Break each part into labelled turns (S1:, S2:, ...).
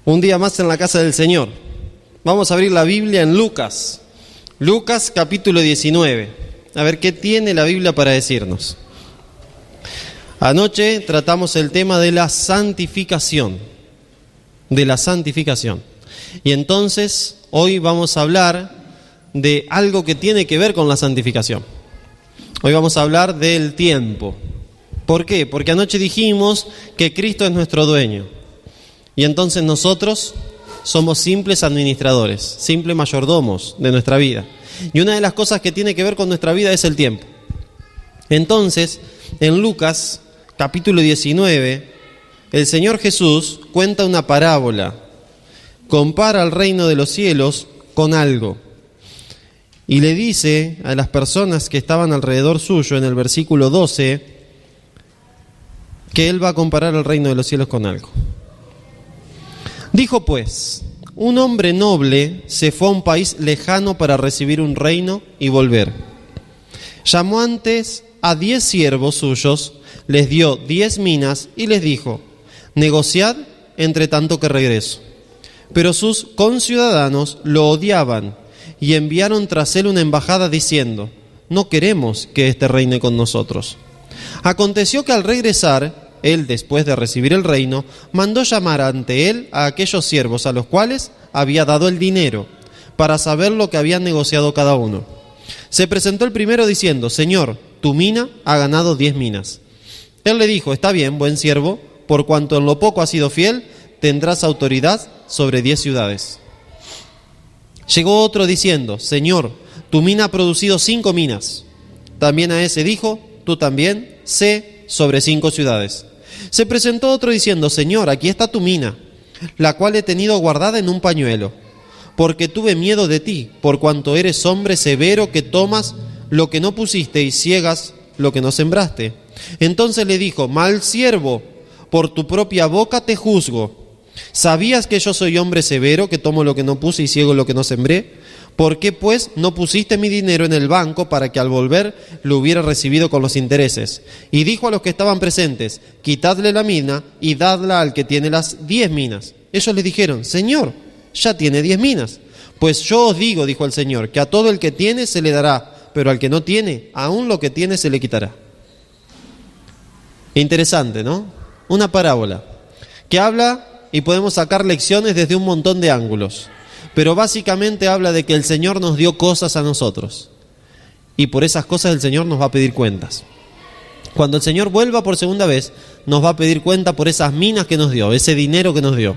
S1: Un día más en la casa del Señor. Vamos a abrir la Biblia en Lucas. Lucas capítulo 19. A ver qué tiene la Biblia para decirnos. Anoche tratamos el tema de la santificación. Y entonces hoy vamos a hablar de algo que tiene que ver con la santificación. Hoy vamos a hablar del tiempo. ¿Por qué? Porque anoche dijimos que Cristo es nuestro dueño. Y entonces nosotros somos simples administradores, simples mayordomos de nuestra vida. Y una de las cosas que tiene que ver con nuestra vida es el tiempo. Entonces, en Lucas, capítulo 19, el Señor Jesús cuenta una parábola. Compara el reino de los cielos con algo. Y le dice a las personas que estaban alrededor suyo, en el versículo 12, que Él va a comparar el reino de los cielos con algo. Dijo pues, un hombre noble se fue a un país lejano para recibir un reino y volver. Llamó antes a 10 siervos suyos, les dio 10 minas y les dijo, negociad entre tanto que regreso. Pero sus conciudadanos lo odiaban y enviaron tras él una embajada diciendo, no queremos que éste reine con nosotros. Aconteció que al regresar, él, después de recibir el reino, mandó llamar ante él a aquellos siervos a los cuales había dado el dinero, para saber lo que habían negociado cada uno. Se presentó el primero diciendo, Señor, tu mina ha ganado 10 minas. Él le dijo, está bien, buen siervo, por cuanto en lo poco has sido fiel, tendrás autoridad sobre 10 ciudades. Llegó otro diciendo, Señor, tu mina ha producido 5 minas. También a ese dijo, tú también, sé sobre 5 ciudades. Se presentó otro diciendo, Señor, aquí está tu mina, la cual he tenido guardada en un pañuelo, porque tuve miedo de ti, por cuanto eres hombre severo que tomas lo que no pusiste y ciegas lo que no sembraste. Entonces le dijo, mal siervo, por tu propia boca te juzgo. ¿Sabías que yo soy hombre severo que tomo lo que no puse y ciego lo que no sembré? ¿Por qué pues no pusiste mi dinero en el banco para que al volver lo hubiera recibido con los intereses? Y dijo a los que estaban presentes, quitadle la mina y dadla al que tiene las 10 minas. Ellos le dijeron, Señor, ya tiene 10 minas. Pues yo os digo, dijo el Señor, que a todo el que tiene se le dará, pero al que no tiene, aún lo que tiene se le quitará. Interesante, ¿no? Una parábola que habla y podemos sacar lecciones desde un montón de ángulos. Pero básicamente habla de que el Señor nos dio cosas a nosotros. Y por esas cosas el Señor nos va a pedir cuentas. Cuando el Señor vuelva por segunda vez, nos va a pedir cuenta por esas minas que nos dio, ese dinero que nos dio.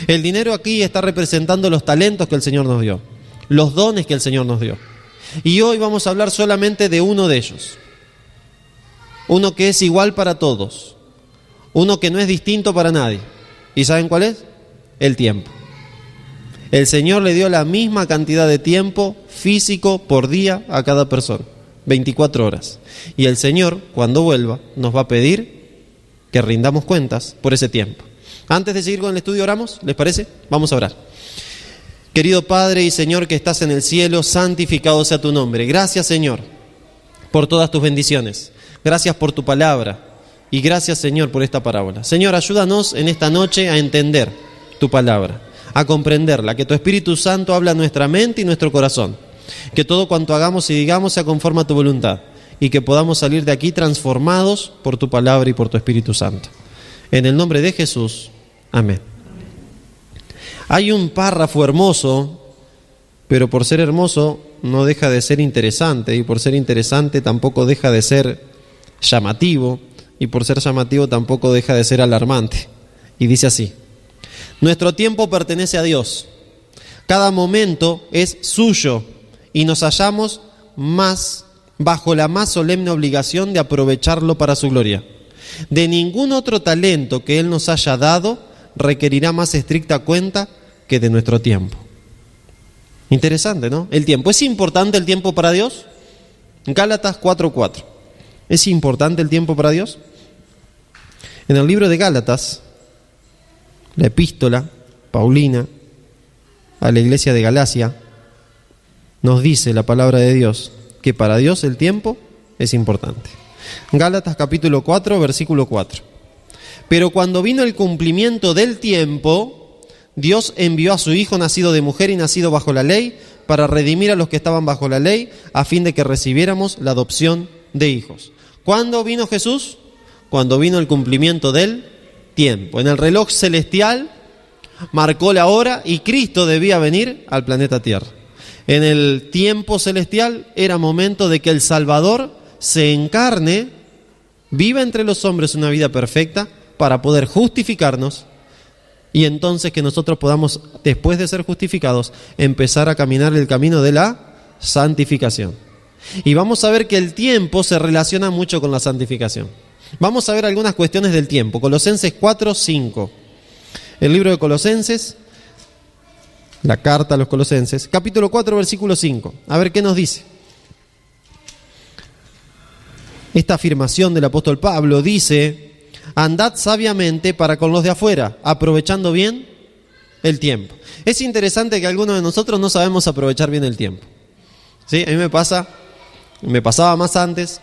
S1: El dinero aquí está representando los talentos que el Señor nos dio, los dones que el Señor nos dio. Y hoy vamos a hablar solamente de uno de ellos. Uno que es igual para todos. Uno que no es distinto para nadie. ¿Y saben cuál es? El tiempo. El Señor le dio la misma cantidad de tiempo físico por día a cada persona, 24 horas. Y el Señor, cuando vuelva, nos va a pedir que rindamos cuentas por ese tiempo. Antes de seguir con el estudio, oramos, ¿les parece? Vamos a orar. Querido Padre y Señor que estás en el cielo, santificado sea tu nombre. Gracias, Señor, por todas tus bendiciones. Gracias por tu palabra y gracias, Señor, por esta parábola. Señor, ayúdanos en esta noche a entender tu palabra, a comprenderla, que tu Espíritu Santo habla a nuestra mente y nuestro corazón, que todo cuanto hagamos y digamos sea conforme a tu voluntad y que podamos salir de aquí transformados por tu palabra y por tu Espíritu Santo. En el nombre de Jesús, amén. Hay un párrafo hermoso, pero por ser hermoso no deja de ser interesante, y por ser interesante tampoco deja de ser llamativo, y por ser llamativo tampoco deja de ser alarmante. Y dice así: nuestro tiempo pertenece a Dios. Cada momento es suyo y nos hallamos bajo la más solemne obligación de aprovecharlo para su gloria. De ningún otro talento que Él nos haya dado requerirá más estricta cuenta que de nuestro tiempo. Interesante, ¿no? El tiempo. ¿Es importante el tiempo para Dios? Gálatas 4:4. ¿Es importante el tiempo para Dios? En el libro de Gálatas, la epístola paulina a la iglesia de Galacia, nos dice la palabra de Dios que para Dios el tiempo es importante. Gálatas capítulo 4, versículo 4. Pero cuando vino el cumplimiento del tiempo, Dios envió a su Hijo nacido de mujer y nacido bajo la ley para redimir a los que estaban bajo la ley, a fin de que recibiéramos la adopción de hijos. ¿Cuándo vino Jesús? Cuando vino el cumplimiento del tiempo. En el reloj celestial marcó la hora y Cristo debía venir al planeta Tierra. En el tiempo celestial era momento de que el Salvador se encarne, viva entre los hombres una vida perfecta para poder justificarnos y entonces que nosotros podamos, después de ser justificados, empezar a caminar el camino de la santificación. Y vamos a ver que el tiempo se relaciona mucho con la santificación. Vamos a ver algunas cuestiones del tiempo. Colosenses 4:5. El libro de Colosenses, la carta a los Colosenses, capítulo 4, versículo 5. A ver qué nos dice. Esta afirmación del apóstol Pablo dice: andad sabiamente para con los de afuera, aprovechando bien el tiempo. Es interesante que algunos de nosotros no sabemos aprovechar bien el tiempo. ¿Sí? A mí me pasaba más antes.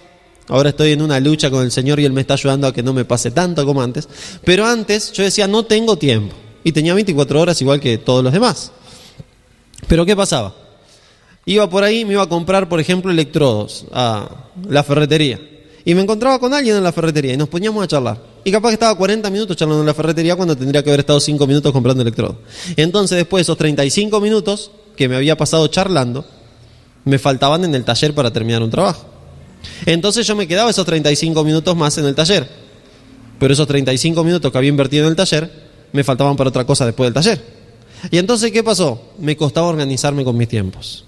S1: Ahora estoy en una lucha con el Señor y Él me está ayudando a que no me pase tanto como antes. Pero antes yo decía, no tengo tiempo. Y tenía 24 horas igual que todos los demás. Pero ¿qué pasaba? Iba por ahí, me iba a comprar, por ejemplo, electrodos a la ferretería. Y me encontraba con alguien en la ferretería y nos poníamos a charlar. Y capaz que estaba 40 minutos charlando en la ferretería cuando tendría que haber estado 5 minutos comprando electrodos. Entonces, después de esos 35 minutos que me había pasado charlando, me faltaban en el taller para terminar un trabajo. Entonces yo me quedaba esos 35 minutos más en el taller. Pero esos 35 minutos que había invertido en el taller, me faltaban para otra cosa después del taller. Y entonces, ¿qué pasó? Me costaba organizarme con mis tiempos.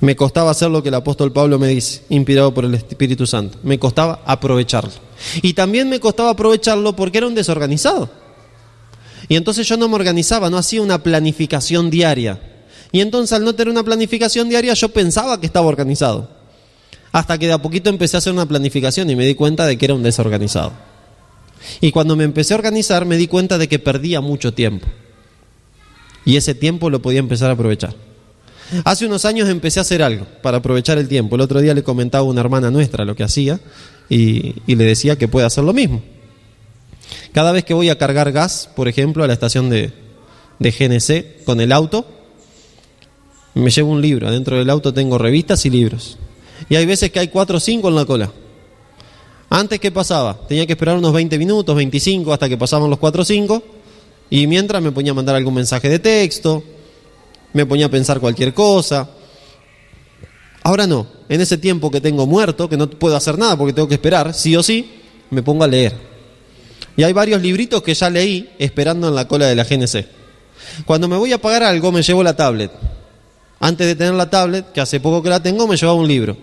S1: Me costaba hacer lo que el apóstol Pablo me dice, inspirado por el Espíritu Santo. Me costaba aprovecharlo. Y también me costaba aprovecharlo porque era un desorganizado. Y entonces yo no me organizaba, no hacía una planificación diaria. Y entonces al no tener una planificación diaria yo pensaba que estaba organizado. Hasta que de a poquito empecé a hacer una planificación y me di cuenta de que era un desorganizado. Y cuando me empecé a organizar me di cuenta de que perdía mucho tiempo. Y ese tiempo lo podía empezar a aprovechar. Hace unos años empecé a hacer algo para aprovechar el tiempo. El otro día le comentaba a una hermana nuestra lo que hacía y le decía que puede hacer lo mismo. Cada vez que voy a cargar gas, por ejemplo, a la estación de GNC con el auto, me llevo un libro. Adentro del auto tengo revistas y libros. Y hay veces que hay 4 o 5 en la cola. Antes, ¿qué pasaba? Tenía que esperar unos 20 minutos, 25, hasta que pasaban los 4 o 5. Y mientras me ponía a mandar algún mensaje de texto, me ponía a pensar cualquier cosa. Ahora no, en ese tiempo que tengo muerto, que no puedo hacer nada porque tengo que esperar, sí o sí, me pongo a leer. Y hay varios libritos que ya leí esperando en la cola de la GNC. Cuando me voy a pagar algo, me llevo la tablet. Antes de tener la tablet, que hace poco que la tengo, me llevaba un libro.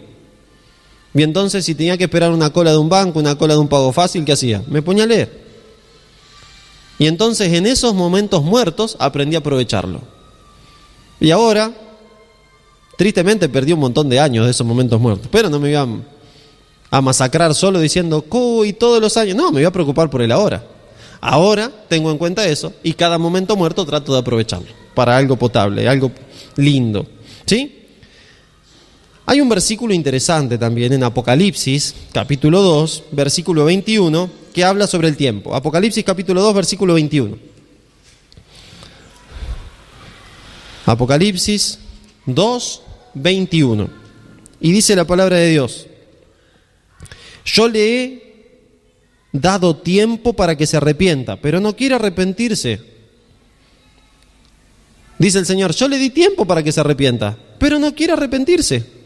S1: Y entonces, si tenía que esperar una cola de un banco, una cola de un pago fácil, ¿qué hacía? Me ponía a leer. Y entonces, en esos momentos muertos, aprendí a aprovecharlo. Y ahora, tristemente, perdí un montón de años de esos momentos muertos. Pero no me iba a masacrar solo diciendo, ¡uy, todos los años! No, me voy a preocupar por el ahora. Ahora tengo en cuenta eso y cada momento muerto trato de aprovecharlo para algo potable, algo lindo. ¿Sí? Hay un versículo interesante también en Apocalipsis, capítulo 2, versículo 21, que habla sobre el tiempo. Apocalipsis, capítulo 2, versículo 21. Apocalipsis 2, 21. Y dice la palabra de Dios: yo le he dado tiempo para que se arrepienta, pero no quiere arrepentirse. Dice el Señor, yo le di tiempo para que se arrepienta, pero no quiere arrepentirse.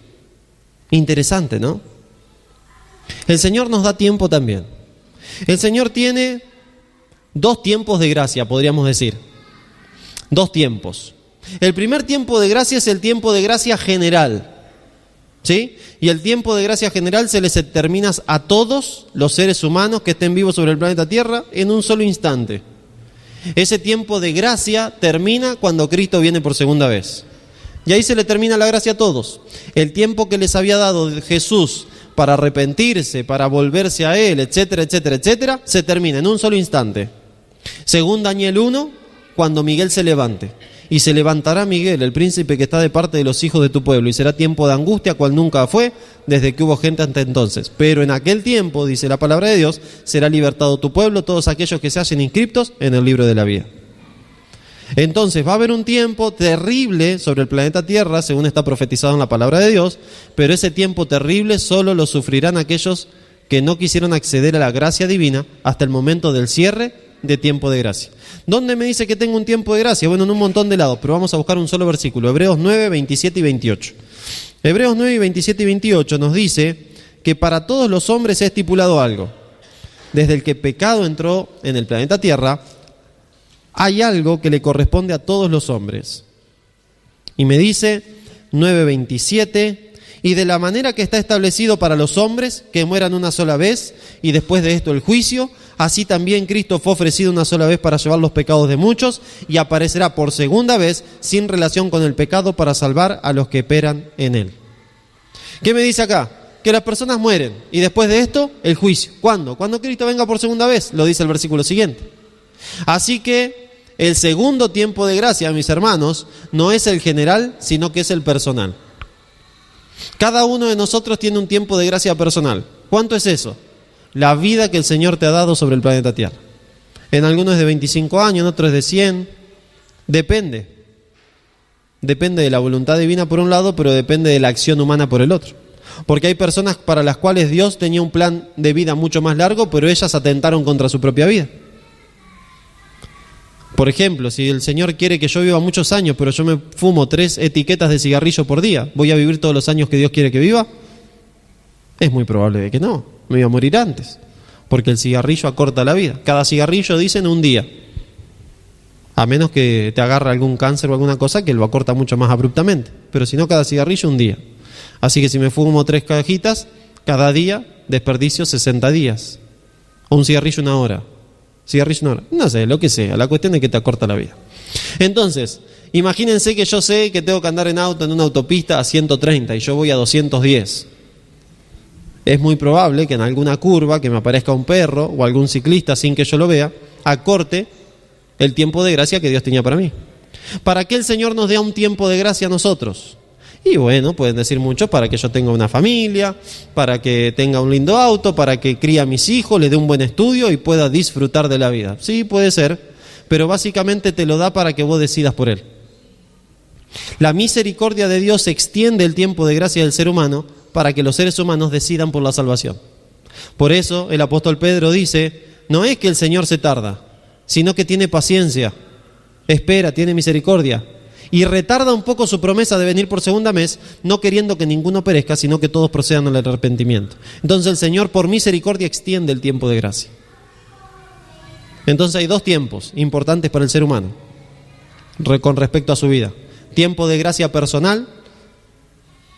S1: Interesante, ¿no? El Señor nos da tiempo también. El Señor tiene 2 tiempos de gracia, podríamos decir. 2 tiempos. El primer tiempo de gracia es el tiempo de gracia general, ¿sí? Y el tiempo de gracia general se les determina a todos los seres humanos que estén vivos sobre el planeta Tierra en un solo instante. Ese tiempo de gracia termina cuando Cristo viene por segunda vez. Y ahí se le termina la gracia a todos. El tiempo que les había dado Jesús para arrepentirse, para volverse a Él, etcétera, etcétera, etcétera, se termina en un solo instante. Según Daniel 1, cuando Miguel se levante. Y se levantará Miguel, el príncipe que está de parte de los hijos de tu pueblo, y será tiempo de angustia, cual nunca fue, desde que hubo gente hasta entonces. Pero en aquel tiempo, dice la palabra de Dios, será libertado tu pueblo, todos aquellos que se hallen inscriptos en el libro de la vida. Entonces va a haber un tiempo terrible sobre el planeta Tierra, según está profetizado en la palabra de Dios, pero ese tiempo terrible solo lo sufrirán aquellos que no quisieron acceder a la gracia divina hasta el momento del cierre de tiempo de gracia. ¿Dónde me dice que tengo un tiempo de gracia? Bueno, en un montón de lados, pero vamos a buscar un solo versículo, Hebreos 9, 27 y 28. Hebreos 9, 27 y 28 nos dice que para todos los hombres se ha estipulado algo. Desde el que pecado entró en el planeta Tierra, hay algo que le corresponde a todos los hombres. Y me dice 9:27, y de la manera que está establecido para los hombres, que mueran una sola vez, y después de esto el juicio, así también Cristo fue ofrecido una sola vez para llevar los pecados de muchos, y aparecerá por segunda vez sin relación con el pecado para salvar a los que esperan en él. ¿Qué me dice acá? Que las personas mueren, y después de esto el juicio. ¿Cuándo? Cuando Cristo venga por segunda vez, lo dice el versículo siguiente. Así que el segundo tiempo de gracia, mis hermanos, no es el general, sino que es el personal. Cada uno de nosotros tiene un tiempo de gracia personal. ¿Cuánto es eso? La vida que el Señor te ha dado sobre el planeta Tierra. En algunos es de 25 años, en otros es de 100. Depende. Depende de la voluntad divina por un lado, pero depende de la acción humana por el otro. Porque hay personas para las cuales Dios tenía un plan de vida mucho más largo, pero ellas atentaron contra su propia vida. Por ejemplo, si el Señor quiere que yo viva muchos años, pero yo me fumo 3 etiquetas de cigarrillo por día, ¿voy a vivir todos los años que Dios quiere que viva? Es muy probable de que no, me voy a morir antes, porque el cigarrillo acorta la vida. Cada cigarrillo, dicen, un día. A menos que te agarre algún cáncer o alguna cosa que lo acorta mucho más abruptamente. Pero si no, cada cigarrillo un día. Así que si me fumo 3 cajitas, cada día desperdicio 60 días. O un cigarrillo una hora. Cigarrillo una hora. No sé, lo que sea. La cuestión es que te acorta la vida. Entonces, imagínense que yo sé que tengo que andar en auto en una autopista a 130 y yo voy a 210. Es muy probable que en alguna curva que me aparezca un perro o algún ciclista sin que yo lo vea, acorte el tiempo de gracia que Dios tenía para mí. ¿Para qué el Señor nos dé un tiempo de gracia a nosotros? Y bueno, pueden decir muchos, para que yo tenga una familia, para que tenga un lindo auto, para que críe a mis hijos, le dé un buen estudio y pueda disfrutar de la vida. Sí, puede ser, pero básicamente te lo da para que vos decidas por él. La misericordia de Dios extiende el tiempo de gracia del ser humano para que los seres humanos decidan por la salvación. Por eso el apóstol Pedro dice, no es que el Señor se tarda, sino que tiene paciencia, espera, tiene misericordia. Y retarda un poco su promesa de venir por segunda vez, no queriendo que ninguno perezca, sino que todos procedan al arrepentimiento. Entonces el Señor por misericordia extiende el tiempo de gracia. Entonces hay 2 tiempos importantes para el ser humano con respecto a su vida. Tiempo de gracia personal,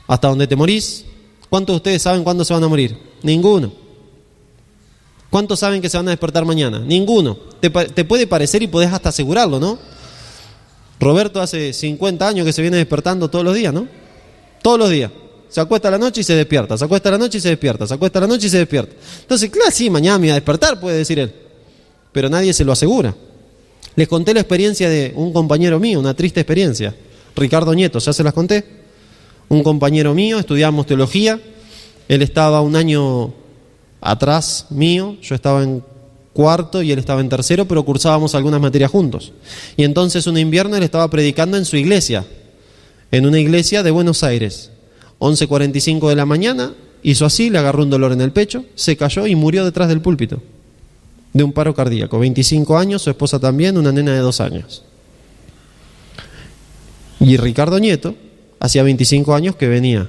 S1: hasta donde te morís. ¿Cuántos de ustedes saben cuándo se van a morir? Ninguno. ¿Cuántos saben que se van a despertar mañana? Ninguno. Te puede parecer y podés hasta asegurarlo, ¿no? Roberto hace 50 años que se viene despertando todos los días, ¿no? Todos los días. Se acuesta a la noche y se despierta, se acuesta a la noche y se despierta, se acuesta a la noche y se despierta. Entonces, claro, sí, mañana me voy a despertar, puede decir él. Pero nadie se lo asegura. Les conté la experiencia de un compañero mío, una triste experiencia. Ricardo Nieto, ¿ya se las conté? Un compañero mío, estudiamos teología. Él estaba un año atrás mío, yo estaba en 4º y él estaba en 3º, pero cursábamos algunas materias juntos. Y entonces un invierno él estaba predicando en su iglesia, en una iglesia de Buenos Aires. 11:45 de la mañana, hizo así, le agarró un dolor en el pecho, se cayó y murió detrás del púlpito, de un paro cardíaco. 25 años, su esposa también, una nena de 2 años. Y Ricardo Nieto, hacía 25 años que venía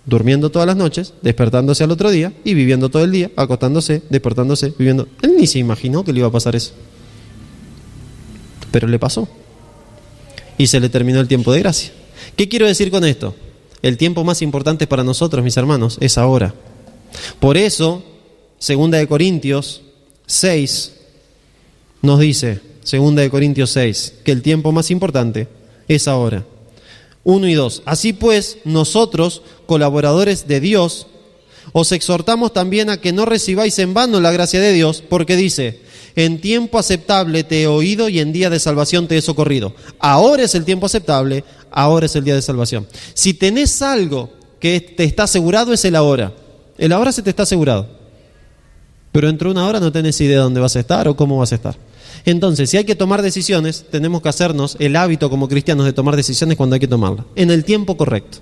S1: durmiendo todas las noches, despertándose al otro día y viviendo todo el día, acostándose, despertándose, viviendo. Él ni se imaginó que le iba a pasar eso. Pero le pasó. Y se le terminó el tiempo de gracia. ¿Qué quiero decir con esto? El tiempo más importante para nosotros, mis hermanos, es ahora. Por eso, 2 Corintios 6 nos dice, 2 Corintios 6, que el tiempo más importante es ahora. 1 y 2. Así pues, nosotros, colaboradores de Dios, os exhortamos también a que no recibáis en vano la gracia de Dios, porque dice, en tiempo aceptable te he oído y en día de salvación te he socorrido. Ahora es el tiempo aceptable, ahora es el día de salvación. Si tenés algo que te está asegurado, es el ahora. El ahora se te está asegurado. Pero dentro de una hora no tenés idea de dónde vas a estar o cómo vas a estar. Entonces, si hay que tomar decisiones, tenemos que hacernos el hábito como cristianos de tomar decisiones cuando hay que tomarlas, en el tiempo correcto,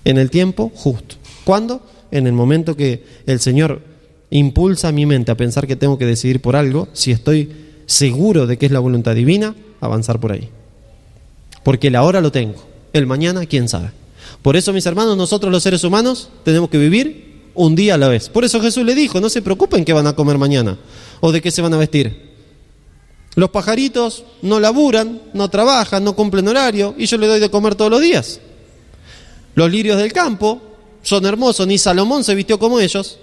S1: en el tiempo justo. ¿Cuándo? En el momento que el Señor impulsa mi mente a pensar que tengo que decidir por algo, si estoy seguro de que es la voluntad divina, avanzar por ahí. Porque el ahora lo tengo, el mañana, quién sabe. Por eso, mis hermanos, nosotros los seres humanos tenemos que vivir un día a la vez. Por eso Jesús le dijo, no se preocupen qué van a comer mañana o de qué se van a vestir. Los pajaritos no laburan, no trabajan, no cumplen horario y yo les doy de comer todos los días. Los lirios del campo son hermosos, ni Salomón se vistió como ellos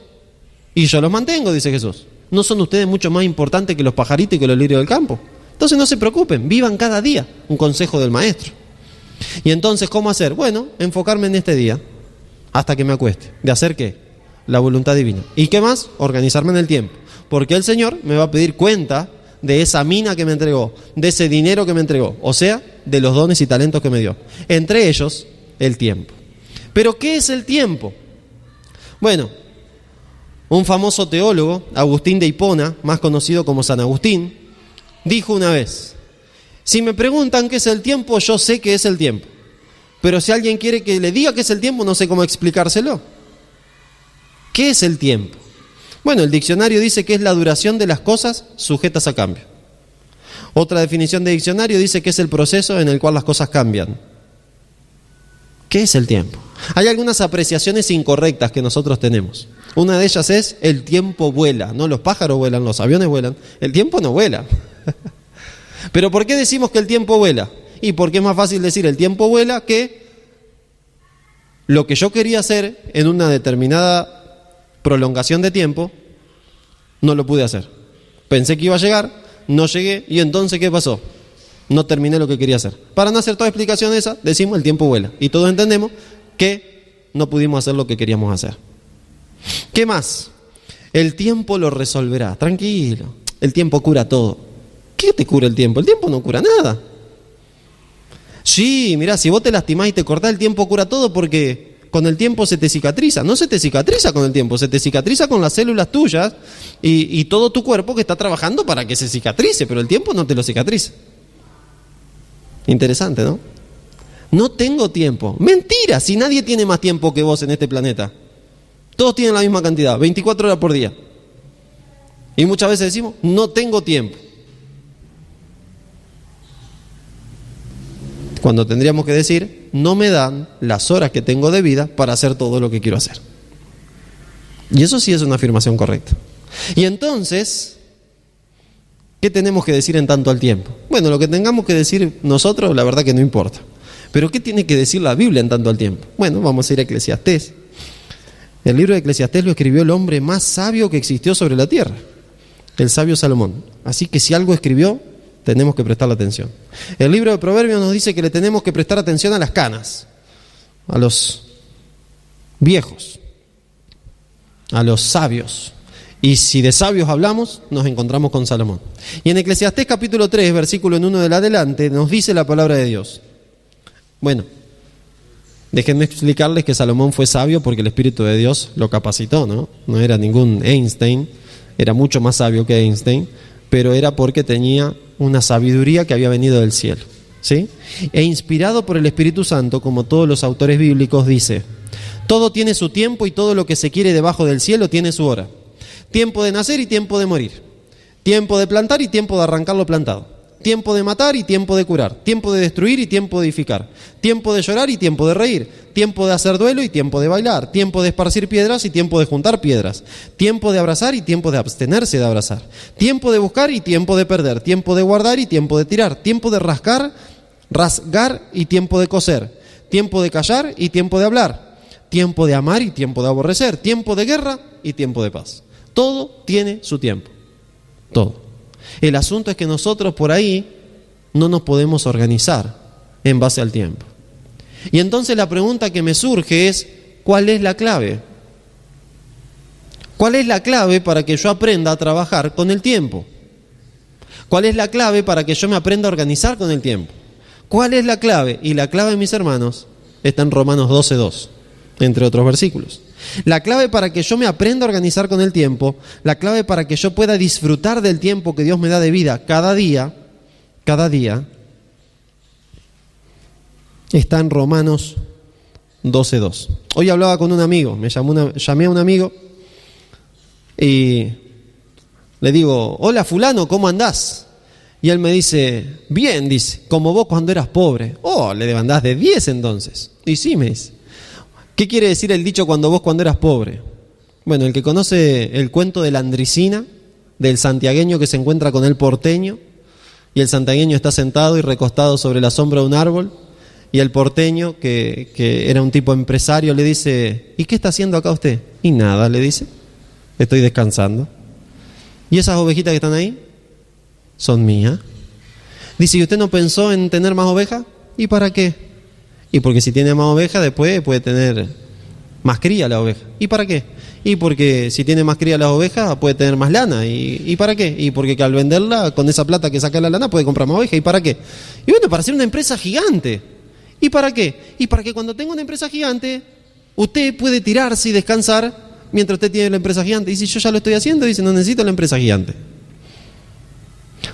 S1: y yo los mantengo, dice Jesús. ¿No son ustedes mucho más importantes que los pajaritos y que los lirios del campo? Entonces no se preocupen, vivan cada día, un consejo del maestro. Y entonces, ¿cómo hacer? Bueno, enfocarme en este día hasta que me acueste. ¿De hacer qué? La voluntad divina. ¿Y qué más? Organizarme en el tiempo. Porque el Señor me va a pedir cuenta de esa mina que me entregó, de ese dinero que me entregó, o sea, de los dones y talentos que me dio. Entre ellos, el tiempo. ¿Pero qué es el tiempo? Bueno, un famoso teólogo, Agustín de Hipona, más conocido como San Agustín, dijo una vez: si me preguntan qué es el tiempo, yo sé qué es el tiempo. Pero si alguien quiere que le diga qué es el tiempo, no sé cómo explicárselo. ¿Qué es el tiempo? Bueno, el diccionario dice que es la duración de las cosas sujetas a cambio. Otra definición de diccionario dice que es el proceso en el cual las cosas cambian. ¿Qué es el tiempo? Hay algunas apreciaciones incorrectas que nosotros tenemos. Una de ellas es: el tiempo vuela. No, los pájaros vuelan, los aviones vuelan. El tiempo no vuela. ¿Pero por qué decimos que el tiempo vuela? Y porque es más fácil decir el tiempo vuela que lo que yo quería hacer en una determinada prolongación de tiempo, no lo pude hacer. Pensé que iba a llegar, no llegué, y entonces ¿qué pasó? No terminé lo que quería hacer. Para no hacer toda explicación esa, decimos el tiempo vuela. Y todos entendemos que no pudimos hacer lo que queríamos hacer. ¿Qué más? El tiempo lo resolverá. Tranquilo, el tiempo cura todo. ¿Qué te cura el tiempo? El tiempo no cura nada. Sí, mirá, si vos te lastimás y te cortás, el tiempo cura todo porque con el tiempo se te cicatriza. No se te cicatriza con el tiempo, se te cicatriza con las células tuyas y todo tu cuerpo que está trabajando para que se cicatrice, pero el tiempo no te lo cicatriza. Interesante, ¿no? No tengo tiempo. Mentira, si nadie tiene más tiempo que vos en este planeta. Todos tienen la misma cantidad, 24 horas por día. Y muchas veces decimos, no tengo tiempo. Cuando tendríamos que decir, no me dan las horas que tengo de vida para hacer todo lo que quiero hacer. Y eso sí es una afirmación correcta. Y entonces, ¿qué tenemos que decir en tanto al tiempo? Bueno, lo que tengamos que decir nosotros, la verdad que no importa. Pero ¿qué tiene que decir la Biblia en tanto al tiempo? Bueno, vamos a ir a Eclesiastés. El libro de Eclesiastés lo escribió el hombre más sabio que existió sobre la tierra, el sabio Salomón. Así que si algo escribió, tenemos que prestarle atención. El libro de Proverbios nos dice que le tenemos que prestar atención a las canas, a los viejos, a los sabios. Y si de sabios hablamos, nos encontramos con Salomón. Y en Eclesiastés capítulo 3, versículo en 1 del adelante, nos dice la palabra de Dios. Bueno, déjenme explicarles que Salomón fue sabio porque el Espíritu de Dios lo capacitó, ¿no? No era ningún Einstein, era mucho más sabio que Einstein, pero era porque tenía una sabiduría que había venido del cielo, ¿sí? E inspirado por el Espíritu Santo, como todos los autores bíblicos, dice: todo tiene su tiempo y todo lo que se quiere debajo del cielo tiene su hora. Tiempo de nacer y tiempo de morir. Tiempo de plantar y tiempo de arrancar lo plantado. Tiempo de matar y tiempo de curar. Tiempo de destruir y tiempo de edificar. Tiempo de llorar y tiempo de reír. Tiempo de hacer duelo y tiempo de bailar. Tiempo de esparcir piedras y tiempo de juntar piedras. Tiempo de abrazar y tiempo de abstenerse de abrazar. Tiempo de buscar y tiempo de perder. Tiempo de guardar y tiempo de tirar. Tiempo de rasgar y tiempo de coser. Tiempo de callar y tiempo de hablar. Tiempo de amar y tiempo de aborrecer. Tiempo de guerra y tiempo de paz. Todo tiene su tiempo. Todo. El asunto es que nosotros por ahí no nos podemos organizar en base al tiempo. Y entonces la pregunta que me surge es: ¿cuál es la clave? ¿Cuál es la clave para que yo aprenda a trabajar con el tiempo? ¿Cuál es la clave para que yo me aprenda a organizar con el tiempo? ¿Cuál es la clave? Y la clave, mis hermanos, está en Romanos 12:2, entre otros versículos. La clave para que yo me aprenda a organizar con el tiempo, la clave para que yo pueda disfrutar del tiempo que Dios me da de vida cada día, está en Romanos 12:2. Hoy hablaba con un amigo, llamé a un amigo y le digo, hola fulano, ¿cómo andás? Y él me dice, bien, dice, como vos cuando eras pobre. Oh, le andás de 10 entonces. Y sí, me dice. ¿Qué quiere decir el dicho cuando eras pobre? Bueno, el que conoce el cuento de la Andricina, del santiagueño que se encuentra con el porteño, y el santiagueño está sentado y recostado sobre la sombra de un árbol, y el porteño, que era un tipo empresario, le dice, ¿y qué está haciendo acá usted? Y nada, le dice, estoy descansando. ¿Y esas ovejitas que están ahí? Son mías. Dice, ¿y usted no pensó en tener más ovejas? ¿Y para qué? Y porque si tiene más ovejas, después puede tener más cría la oveja. ¿Y para qué? Y porque si tiene más cría las ovejas, puede tener más lana. ¿Y para qué? Y porque al venderla, con esa plata que saca la lana, puede comprar más ovejas. ¿Y para qué? Y bueno, para hacer una empresa gigante. ¿Y para qué? Y para que cuando tenga una empresa gigante, usted puede tirarse y descansar mientras usted tiene la empresa gigante. Y si yo ya lo estoy haciendo, dice, no necesito la empresa gigante.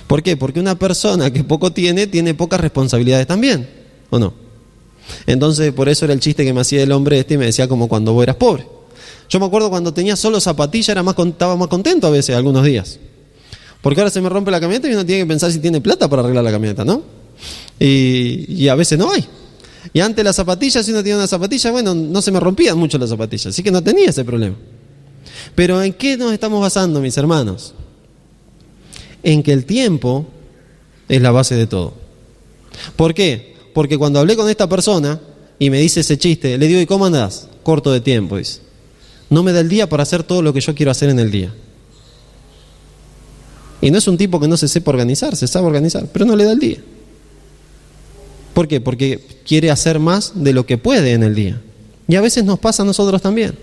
S1: ¿Por qué? Porque una persona que poco tiene pocas responsabilidades también, ¿o no? Entonces, por eso era el chiste que me hacía el hombre y me decía como cuando vos eras pobre. Yo me acuerdo cuando tenía solo zapatillas, estaba más contento a veces, algunos días. Porque ahora se me rompe la camioneta y uno tiene que pensar si tiene plata para arreglar la camioneta, ¿no? Y a veces no hay. Y antes las zapatillas, si uno tenía una zapatilla, bueno, no se me rompían mucho las zapatillas, así que no tenía ese problema. Pero ¿en qué nos estamos basando, mis hermanos? En que el tiempo es la base de todo. ¿Por qué? Porque cuando hablé con esta persona y me dice ese chiste, le digo, ¿y cómo andás? Corto de tiempo, dice. No me da el día para hacer todo lo que yo quiero hacer en el día. Y no es un tipo que no se sepa organizar, se sabe organizar, pero no le da el día. ¿Por qué? Porque quiere hacer más de lo que puede en el día. Y a veces nos pasa a nosotros también.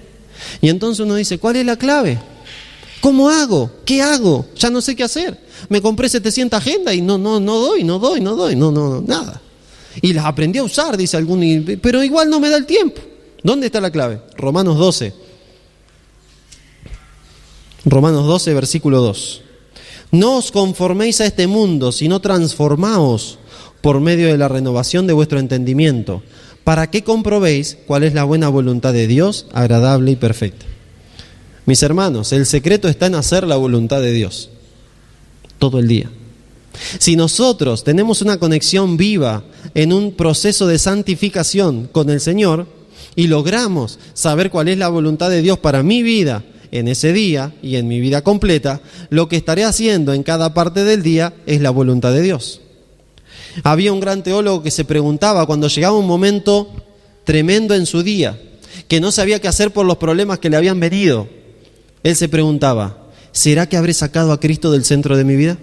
S1: Y entonces uno dice, ¿cuál es la clave? ¿Cómo hago? ¿Qué hago? Ya no sé qué hacer. Me compré 700 agendas y no doy, nada. Y las aprendí a usar, dice alguno, pero igual no me da el tiempo. ¿Dónde está la clave? Romanos 12, versículo 2. No os conforméis a este mundo, sino transformaos por medio de la renovación de vuestro entendimiento, para que comprobéis cuál es la buena voluntad de Dios, agradable y perfecta. Mis hermanos, el secreto está en hacer la voluntad de Dios todo el día. Si nosotros tenemos una conexión viva en un proceso de santificación con el Señor y logramos saber cuál es la voluntad de Dios para mi vida en ese día y en mi vida completa, lo que estaré haciendo en cada parte del día es la voluntad de Dios. Había un gran teólogo que se preguntaba cuando llegaba un momento tremendo en su día, que no sabía qué hacer por los problemas que le habían venido. Él se preguntaba, ¿será que habré sacado a Cristo del centro de mi vida?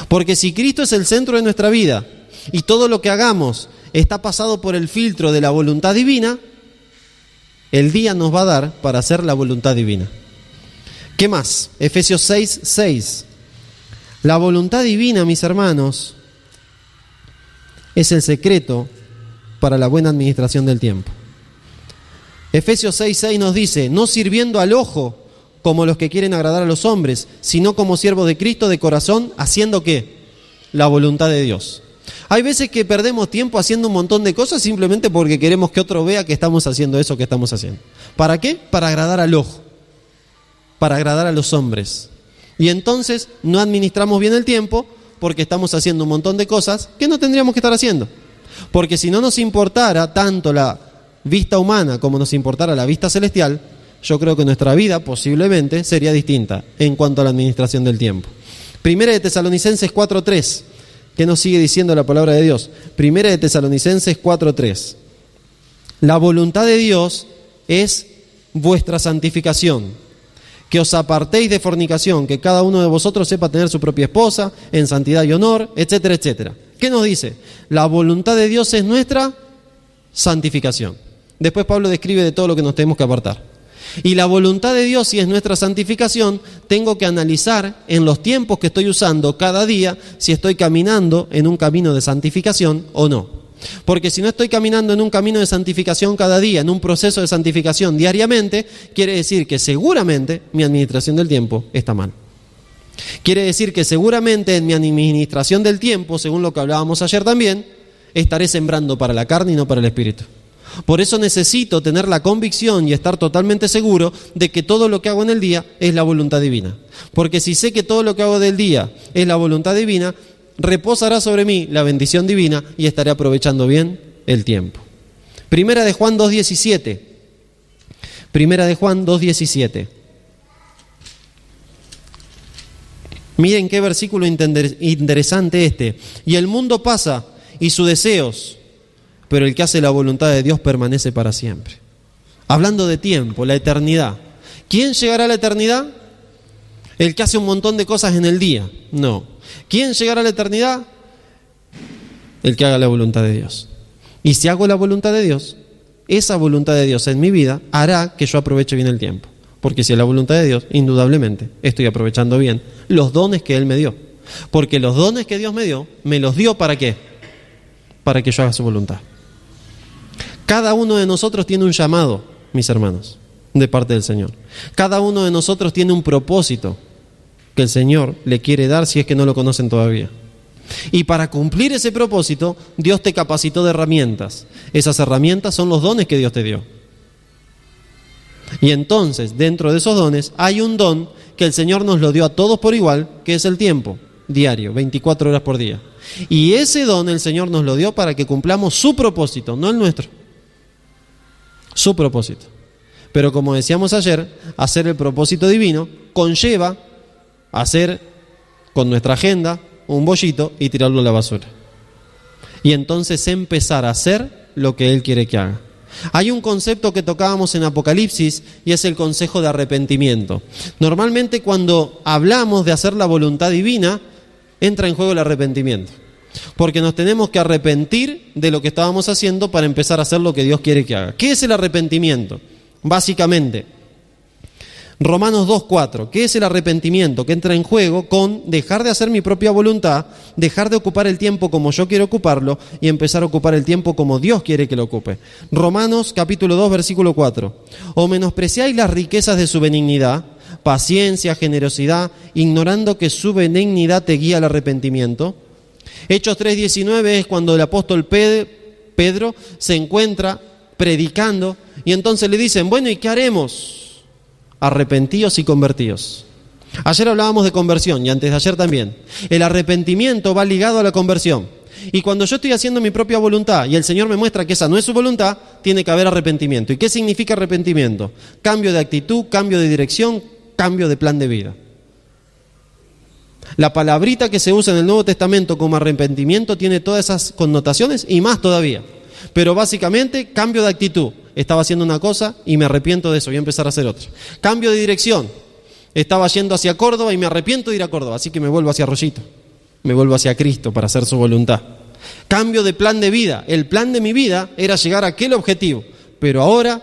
S1: Porque si Cristo es el centro de nuestra vida y todo lo que hagamos está pasado por el filtro de la voluntad divina, el día nos va a dar para hacer la voluntad divina. ¿Qué más? Efesios 6:6. La voluntad divina, mis hermanos, es el secreto para la buena administración del tiempo. Efesios 6:6 nos dice, no sirviendo al ojo como los que quieren agradar a los hombres, sino como siervos de Cristo de corazón, haciendo ¿qué? La voluntad de Dios. Hay veces que perdemos tiempo haciendo un montón de cosas simplemente porque queremos que otro vea que estamos haciendo eso que estamos haciendo. ¿Para qué? Para agradar al ojo, para agradar a los hombres. Y entonces no administramos bien el tiempo porque estamos haciendo un montón de cosas que no tendríamos que estar haciendo. Porque si no nos importara tanto la vista humana como nos importara la vista celestial, yo creo que nuestra vida posiblemente sería distinta en cuanto a la administración del tiempo. Primera de Tesalonicenses 4:3, ¿qué nos sigue diciendo la palabra de Dios? Primera de Tesalonicenses 4:3. La voluntad de Dios es vuestra santificación, que os apartéis de fornicación, que cada uno de vosotros sepa tener su propia esposa en santidad y honor, etcétera, etcétera. ¿Qué nos dice? La voluntad de Dios es nuestra santificación. Después Pablo describe de todo lo que nos tenemos que apartar. Y la voluntad de Dios, si es nuestra santificación, tengo que analizar en los tiempos que estoy usando cada día si estoy caminando en un camino de santificación o no. Porque si no estoy caminando en un camino de santificación cada día, en un proceso de santificación diariamente, quiere decir que seguramente mi administración del tiempo está mal. Quiere decir que seguramente en mi administración del tiempo, según lo que hablábamos ayer también, estaré sembrando para la carne y no para el espíritu. Por eso necesito tener la convicción y estar totalmente seguro de que todo lo que hago en el día es la voluntad divina. Porque si sé que todo lo que hago del día es la voluntad divina, reposará sobre mí la bendición divina y estaré aprovechando bien el tiempo. Primera de Juan 2:17. Primera de Juan 2:17. Miren qué versículo interesante este. Y el mundo pasa y sus deseos, pero el que hace la voluntad de Dios permanece para siempre. Hablando de tiempo, la eternidad. ¿Quién llegará a la eternidad? ¿El que hace un montón de cosas en el día? No. ¿Quién llegará a la eternidad? El que haga la voluntad de Dios. Y si hago la voluntad de Dios, esa voluntad de Dios en mi vida hará que yo aproveche bien el tiempo. Porque si es la voluntad de Dios, indudablemente estoy aprovechando bien los dones que Él me dio. Porque los dones que Dios me dio, me los dio ¿para qué? Para que yo haga su voluntad. Cada uno de nosotros tiene un llamado, mis hermanos, de parte del Señor. Cada uno de nosotros tiene un propósito que el Señor le quiere dar si es que no lo conocen todavía. Y para cumplir ese propósito, Dios te capacitó de herramientas. Esas herramientas son los dones que Dios te dio. Y entonces, dentro de esos dones, hay un don que el Señor nos lo dio a todos por igual, que es el tiempo diario, 24 horas por día. Y ese don el Señor nos lo dio para que cumplamos su propósito, no el nuestro. Su propósito. Pero como decíamos ayer, hacer el propósito divino conlleva hacer con nuestra agenda un bollito y tirarlo a la basura. Y entonces empezar a hacer lo que Él quiere que haga. Hay un concepto que tocábamos en Apocalipsis y es el consejo de arrepentimiento. Normalmente cuando hablamos de hacer la voluntad divina, entra en juego el arrepentimiento. Porque nos tenemos que arrepentir de lo que estábamos haciendo para empezar a hacer lo que Dios quiere que haga. ¿Qué es el arrepentimiento? Básicamente, Romanos 2:4, ¿qué es el arrepentimiento? Que entra en juego con dejar de hacer mi propia voluntad, dejar de ocupar el tiempo como yo quiero ocuparlo y empezar a ocupar el tiempo como Dios quiere que lo ocupe. Romanos capítulo 2, versículo 4. ¿O menospreciáis las riquezas de su benignidad, paciencia, generosidad, ignorando que su benignidad te guía al arrepentimiento? Hechos 3:19 es cuando el apóstol Pedro se encuentra predicando y entonces le dicen, bueno, ¿y qué haremos? Arrepentíos y convertíos. Ayer hablábamos de conversión y antes de ayer también. El arrepentimiento va ligado a la conversión. Y cuando yo estoy haciendo mi propia voluntad y el Señor me muestra que esa no es su voluntad, tiene que haber arrepentimiento. ¿Y qué significa arrepentimiento? Cambio de actitud, cambio de dirección, cambio de plan de vida. La palabrita que se usa en el Nuevo Testamento como arrepentimiento tiene todas esas connotaciones y más todavía. Pero básicamente, cambio de actitud. Estaba haciendo una cosa y me arrepiento de eso, voy a empezar a hacer otra. Cambio de dirección. Estaba yendo hacia Córdoba y me arrepiento de ir a Córdoba, así que me vuelvo hacia Arroyito. Me vuelvo hacia Cristo para hacer su voluntad. Cambio de plan de vida. El plan de mi vida era llegar a aquel objetivo, pero ahora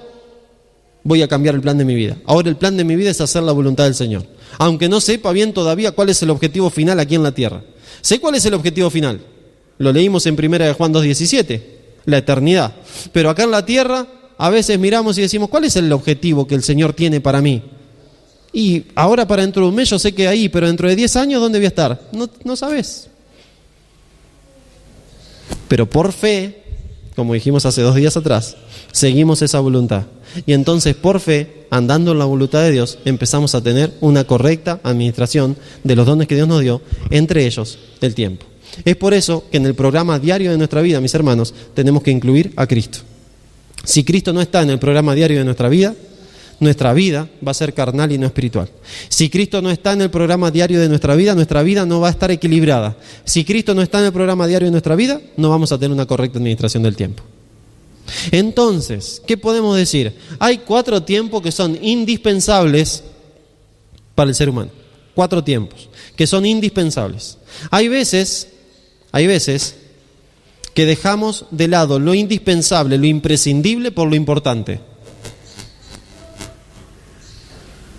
S1: voy a cambiar el plan de mi vida. Ahora el plan de mi vida es hacer la voluntad del Señor. Aunque no sepa bien todavía cuál es el objetivo final aquí en la tierra. Sé cuál es el objetivo final. Lo leímos en 1 de Juan 2:17, la eternidad. Pero acá en la tierra a veces miramos y decimos, ¿cuál es el objetivo que el Señor tiene para mí? Y ahora para dentro de un mes yo sé que ahí, pero dentro de 10 años, ¿dónde voy a estar? No sabes. Pero por fe, como dijimos hace 2 días atrás, seguimos esa voluntad. Y entonces por fe, andando en la voluntad de Dios, empezamos a tener una correcta administración de los dones que Dios nos dio, entre ellos el tiempo. Es por eso que en el programa diario de nuestra vida, mis hermanos, tenemos que incluir a Cristo. Si Cristo no está en el programa diario de nuestra vida va a ser carnal y no espiritual. Si Cristo no está en el programa diario de nuestra vida no va a estar equilibrada. Si Cristo no está en el programa diario de nuestra vida, no vamos a tener una correcta administración del tiempo. Entonces, ¿qué podemos decir? Hay 4 tiempos que son indispensables para el ser humano. 4 tiempos que son indispensables. Hay veces que dejamos de lado lo indispensable, lo imprescindible por lo importante.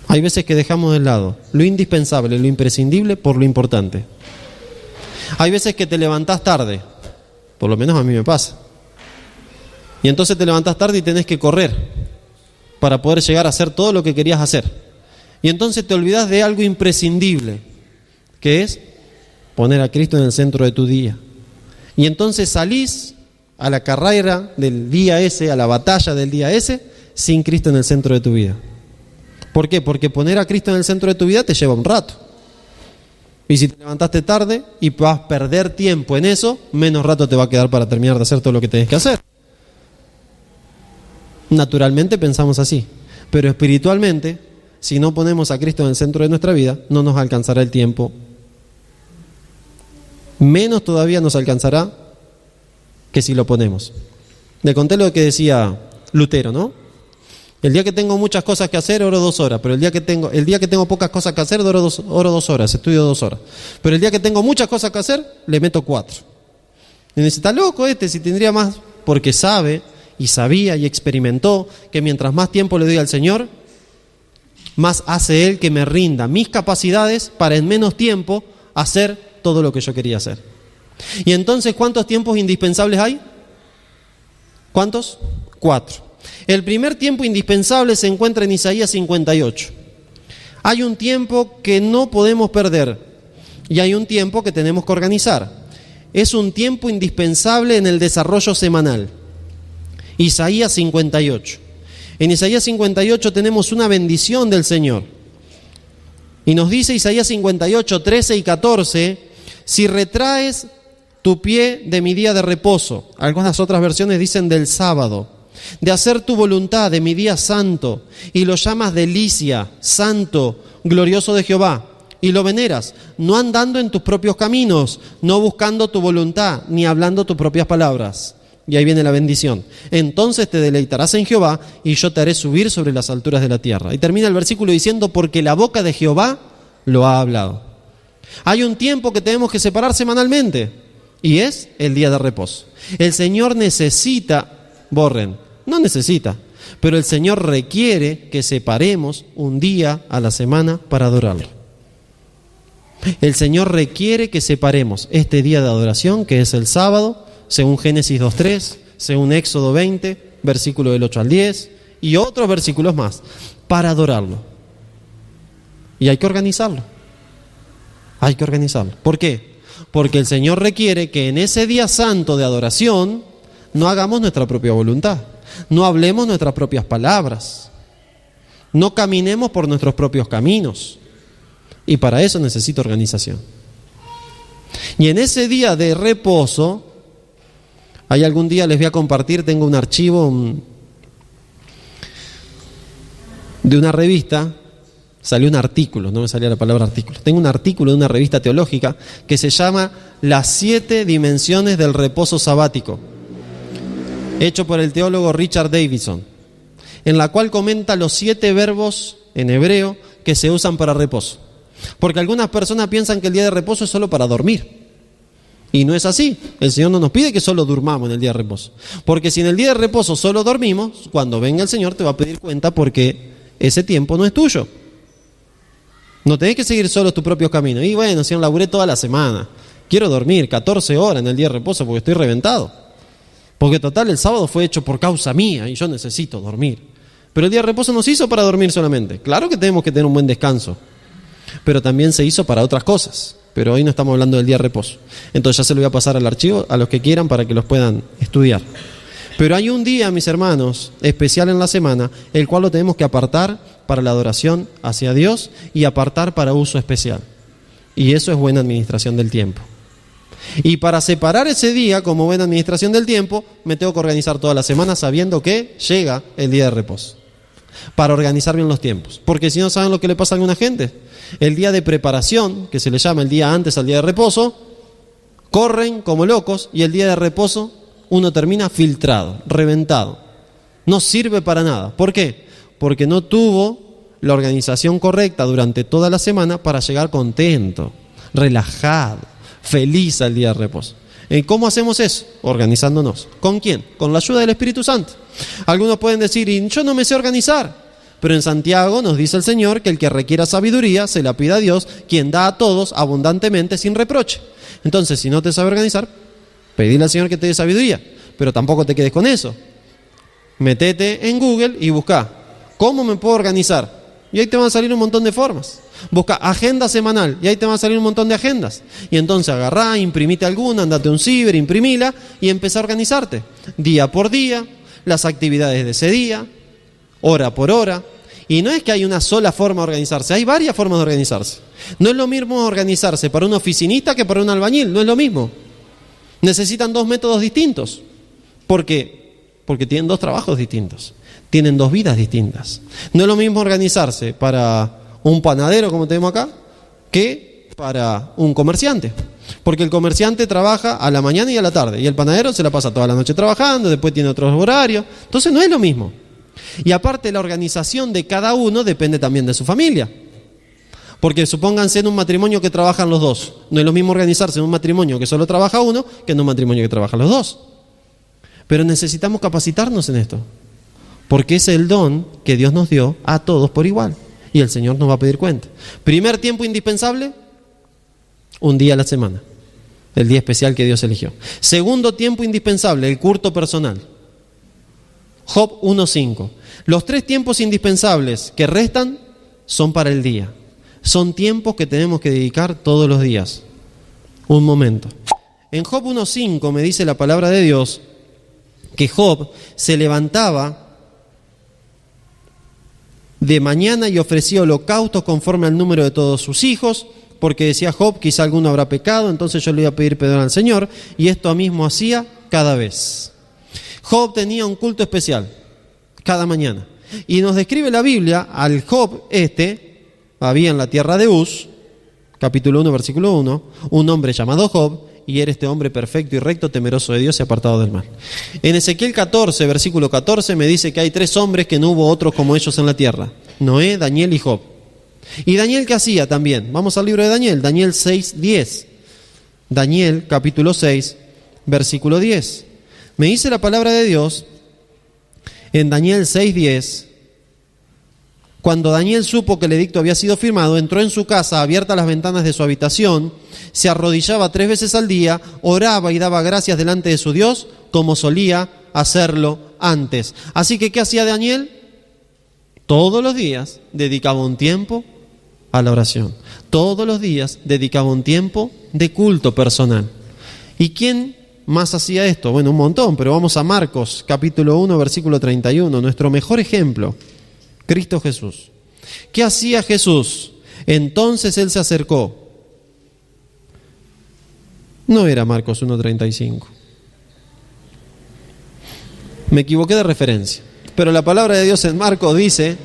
S1: Hay veces que dejamos de lado lo indispensable, lo imprescindible por lo importante. Hay veces que te levantás tarde, por lo menos a mí me pasa. Y entonces te levantás tarde y tenés que correr para poder llegar a hacer todo lo que querías hacer. Y entonces te olvidás de algo imprescindible, que es poner a Cristo en el centro de tu día. Y entonces salís a la carrera del día ese, a la batalla del día ese, sin Cristo en el centro de tu vida. ¿Por qué? Porque poner a Cristo en el centro de tu vida te lleva un rato. Y si te levantaste tarde y vas a perder tiempo en eso, menos rato te va a quedar para terminar de hacer todo lo que tenés que hacer. Naturalmente pensamos así, pero espiritualmente, si no ponemos a Cristo en el centro de nuestra vida, no nos alcanzará el tiempo. Menos todavía nos alcanzará que si lo ponemos. Le conté lo que decía Lutero, ¿no? El día que tengo muchas cosas que hacer, oro 2 horas, pero el día que tengo pocas cosas que hacer, oro 2 horas, estudio 2 horas. Pero el día que tengo muchas cosas que hacer, le meto 4. Y me dice, está loco si tendría más, porque sabe y sabía y experimentó que mientras más tiempo le doy al Señor, más hace Él que me rinda mis capacidades para en menos tiempo hacer todo lo que yo quería hacer. Y entonces, ¿cuántos tiempos indispensables hay? ¿Cuántos? 4. El primer tiempo indispensable se encuentra en Isaías 58. Hay un tiempo que no podemos perder y hay un tiempo que tenemos que organizar. Es un tiempo indispensable en el desarrollo semanal. Isaías 58. En Isaías 58 tenemos una bendición del Señor. Y nos dice Isaías 58, 13 y 14, si retraes tu pie de mi día de reposo, algunas otras versiones dicen del sábado, de hacer tu voluntad de mi día santo, y lo llamas delicia, santo, glorioso de Jehová, y lo veneras, no andando en tus propios caminos, no buscando tu voluntad, ni hablando tus propias palabras. Y ahí viene la bendición. Entonces te deleitarás en Jehová, y yo te haré subir sobre las alturas de la tierra. Y termina el versículo diciendo, porque la boca de Jehová lo ha hablado. Hay un tiempo que tenemos que separar semanalmente, y es el día de reposo. El Señor no necesita, pero el Señor requiere que separemos un día a la semana para adorarlo. El Señor requiere que separemos este día de adoración, que es el sábado, según Génesis 2.3, según Éxodo 20, versículo del 8 al 10, y otros versículos más, para adorarlo. Y hay que organizarlo. ¿Por qué? Porque el Señor requiere que en ese día santo de adoración no hagamos nuestra propia voluntad, no hablemos nuestras propias palabras, no caminemos por nuestros propios caminos. Y para eso necesito organización. Y en ese día de reposo, hay algún día les voy a compartir, tengo un archivo de una revista, salió un artículo, no me salía la palabra artículo, tengo un artículo de una revista teológica que se llama Las 7 dimensiones del reposo sabático, hecho por el teólogo Richard Davidson, en la cual comenta los 7 verbos en hebreo que se usan para reposo. Porque algunas personas piensan que el día de reposo es solo para dormir. Y no es así. El Señor no nos pide que solo durmamos en el día de reposo. Porque si en el día de reposo solo dormimos, cuando venga el Señor te va a pedir cuenta porque ese tiempo no es tuyo. No tenés que seguir solo tus propios caminos. Y bueno, Señor, laburé toda la semana. Quiero dormir 14 horas en el día de reposo porque estoy reventado. Porque total, el sábado fue hecho por causa mía y yo necesito dormir. Pero el día de reposo no se hizo para dormir solamente. Claro que tenemos que tener un buen descanso. Pero también se hizo para otras cosas. Pero hoy no estamos hablando del día de reposo. Entonces ya se lo voy a pasar al archivo a los que quieran para que los puedan estudiar. Pero hay un día, mis hermanos, especial en la semana, el cual lo tenemos que apartar para la adoración hacia Dios y apartar para uso especial. Y eso es buena administración del tiempo. Y para separar ese día como buena administración del tiempo, me tengo que organizar toda la semana sabiendo que llega el día de reposo. Para organizar bien los tiempos. Porque si no, ¿saben lo que le pasa a alguna gente? El día de preparación, que se le llama el día antes al día de reposo, corren como locos y el día de reposo uno termina filtrado, reventado. No sirve para nada. ¿Por qué? Porque no tuvo la organización correcta durante toda la semana para llegar contento, relajado, feliz al día de reposo. ¿Cómo hacemos eso? Organizándonos. ¿Con quién? Con la ayuda del Espíritu Santo. Algunos pueden decir, y yo no me sé organizar. Pero en Santiago nos dice el Señor que el que requiera sabiduría se la pida a Dios, quien da a todos abundantemente sin reproche. Entonces, si no te sabe organizar, pedile al Señor que te dé sabiduría. Pero tampoco te quedes con eso. Metete en Google y busca ¿cómo me puedo organizar? Y ahí te van a salir un montón de formas. Busca agenda semanal y ahí te van a salir un montón de agendas. Y entonces agarrá, imprimite alguna, andate a un ciber, imprimila y empezá a organizarte. Día por día, las actividades de ese día, hora por hora. Y no es que hay una sola forma de organizarse, hay varias formas de organizarse. No es lo mismo organizarse para un oficinista que para un albañil, no es lo mismo. Necesitan dos métodos distintos. ¿Por qué? Porque tienen dos trabajos distintos. Tienen dos vidas distintas. No es lo mismo organizarse para un panadero, como tenemos acá, que para un comerciante. Porque el comerciante trabaja a la mañana y a la tarde, y el panadero se la pasa toda la noche trabajando, después tiene otros horarios. Entonces no es lo mismo. Y aparte la organización de cada uno depende también de su familia. Porque supónganse en un matrimonio que trabajan los dos. No es lo mismo organizarse en un matrimonio que solo trabaja uno que en un matrimonio que trabajan los dos. Pero necesitamos capacitarnos en esto. Porque es el don que Dios nos dio a todos por igual. Y el Señor nos va a pedir cuenta. Primer tiempo indispensable, un día a la semana. El día especial que Dios eligió. Segundo tiempo indispensable, el culto personal. Job 1:5. Los tres tiempos indispensables que restan son para el día. Son tiempos que tenemos que dedicar todos los días. Un momento. En Job 1:5 me dice la palabra de Dios que Job se levantaba de mañana y ofrecía holocaustos conforme al número de todos sus hijos, porque decía Job, quizá alguno habrá pecado, entonces yo le iba a pedir perdón al Señor, y esto mismo hacía cada vez. Job tenía un culto especial, cada mañana. Y nos describe la Biblia, al Job había en la tierra de Uz, capítulo 1, versículo 1, un hombre llamado Job, y era este hombre perfecto y recto, temeroso de Dios y apartado del mal. En Ezequiel 14, versículo 14, me dice que hay tres hombres que no hubo otros como ellos en la tierra: Noé, Daniel y Job. ¿Y Daniel qué hacía también? Vamos al libro de Daniel, Daniel 6:10. Daniel, capítulo 6, versículo 10. Me dice la palabra de Dios, en Daniel 6:10, cuando Daniel supo que el edicto había sido firmado, entró en su casa, abiertas las ventanas de su habitación, se arrodillaba 3 veces al día, oraba y daba gracias delante de su Dios, como solía hacerlo antes. Así que, ¿qué hacía Daniel? Todos los días dedicaba un tiempo a la oración. Todos los días dedicaba un tiempo de culto personal. ¿Y quién más hacía esto? Bueno, un montón, pero vamos a Marcos, capítulo 1, versículo 31, nuestro mejor ejemplo. Cristo Jesús. ¿Qué hacía Jesús? Entonces Él se acercó. No era Marcos 1:35. Me equivoqué de referencia. Pero la palabra de Dios en Marcos dice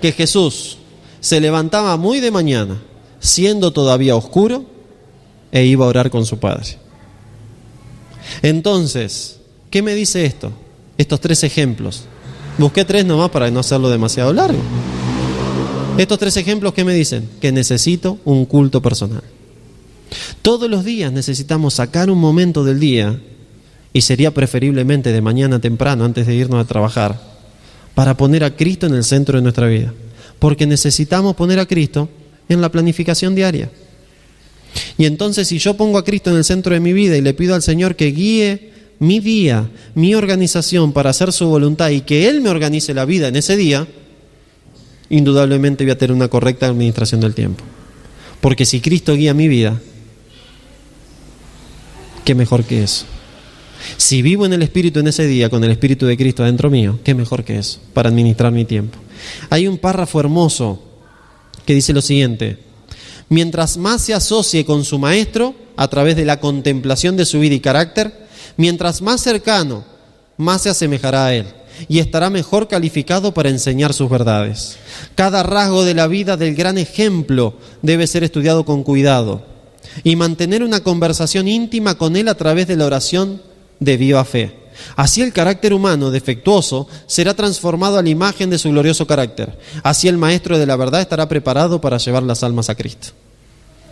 S1: que Jesús se levantaba muy de mañana, siendo todavía oscuro, e iba a orar con su Padre. Entonces, ¿qué me dice esto? Estos 3 ejemplos. Busqué 3 nomás para no hacerlo demasiado largo. Estos 3 ejemplos, ¿qué me dicen? Que necesito un culto personal. Todos los días necesitamos sacar un momento del día, y sería preferiblemente de mañana temprano, antes de irnos a trabajar, para poner a Cristo en el centro de nuestra vida. Porque necesitamos poner a Cristo en la planificación diaria. Y entonces, si yo pongo a Cristo en el centro de mi vida y le pido al Señor que guíe mi día, mi organización para hacer su voluntad y que Él me organice la vida en ese día, indudablemente voy a tener una correcta administración del tiempo. Porque si Cristo guía mi vida, ¿qué mejor que eso? Si vivo en el Espíritu en ese día, con el Espíritu de Cristo dentro mío, ¿qué mejor que eso para administrar mi tiempo? Hay un párrafo hermoso que dice lo siguiente: mientras más se asocie con su Maestro a través de la contemplación de su vida y carácter, mientras más cercano, más se asemejará a Él y estará mejor calificado para enseñar sus verdades. Cada rasgo de la vida del gran ejemplo debe ser estudiado con cuidado y mantener una conversación íntima con Él a través de la oración de viva fe. Así el carácter humano defectuoso será transformado a la imagen de su glorioso carácter. Así el Maestro de la verdad estará preparado para llevar las almas a Cristo.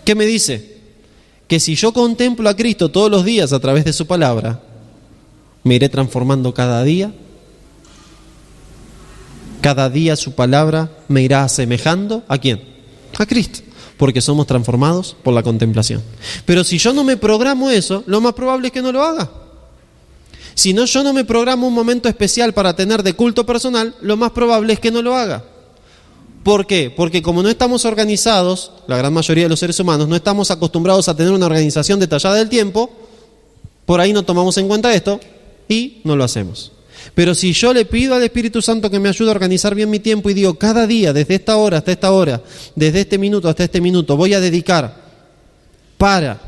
S1: ¿Qué me dice? Que si yo contemplo a Cristo todos los días a través de su palabra, me iré transformando cada día. Cada día su palabra me irá asemejando ¿a quién? A Cristo, porque somos transformados por la contemplación. Pero si yo no me programo eso, lo más probable es que no lo haga. Si no, yo no me programo un momento especial para tener de culto personal, lo más probable es que no lo haga. ¿Por qué? Porque como no estamos organizados, la gran mayoría de los seres humanos, no estamos acostumbrados a tener una organización detallada del tiempo, por ahí no tomamos en cuenta esto y no lo hacemos. Pero si yo le pido al Espíritu Santo que me ayude a organizar bien mi tiempo y digo, cada día, desde esta hora hasta esta hora, desde este minuto hasta este minuto, voy a dedicar para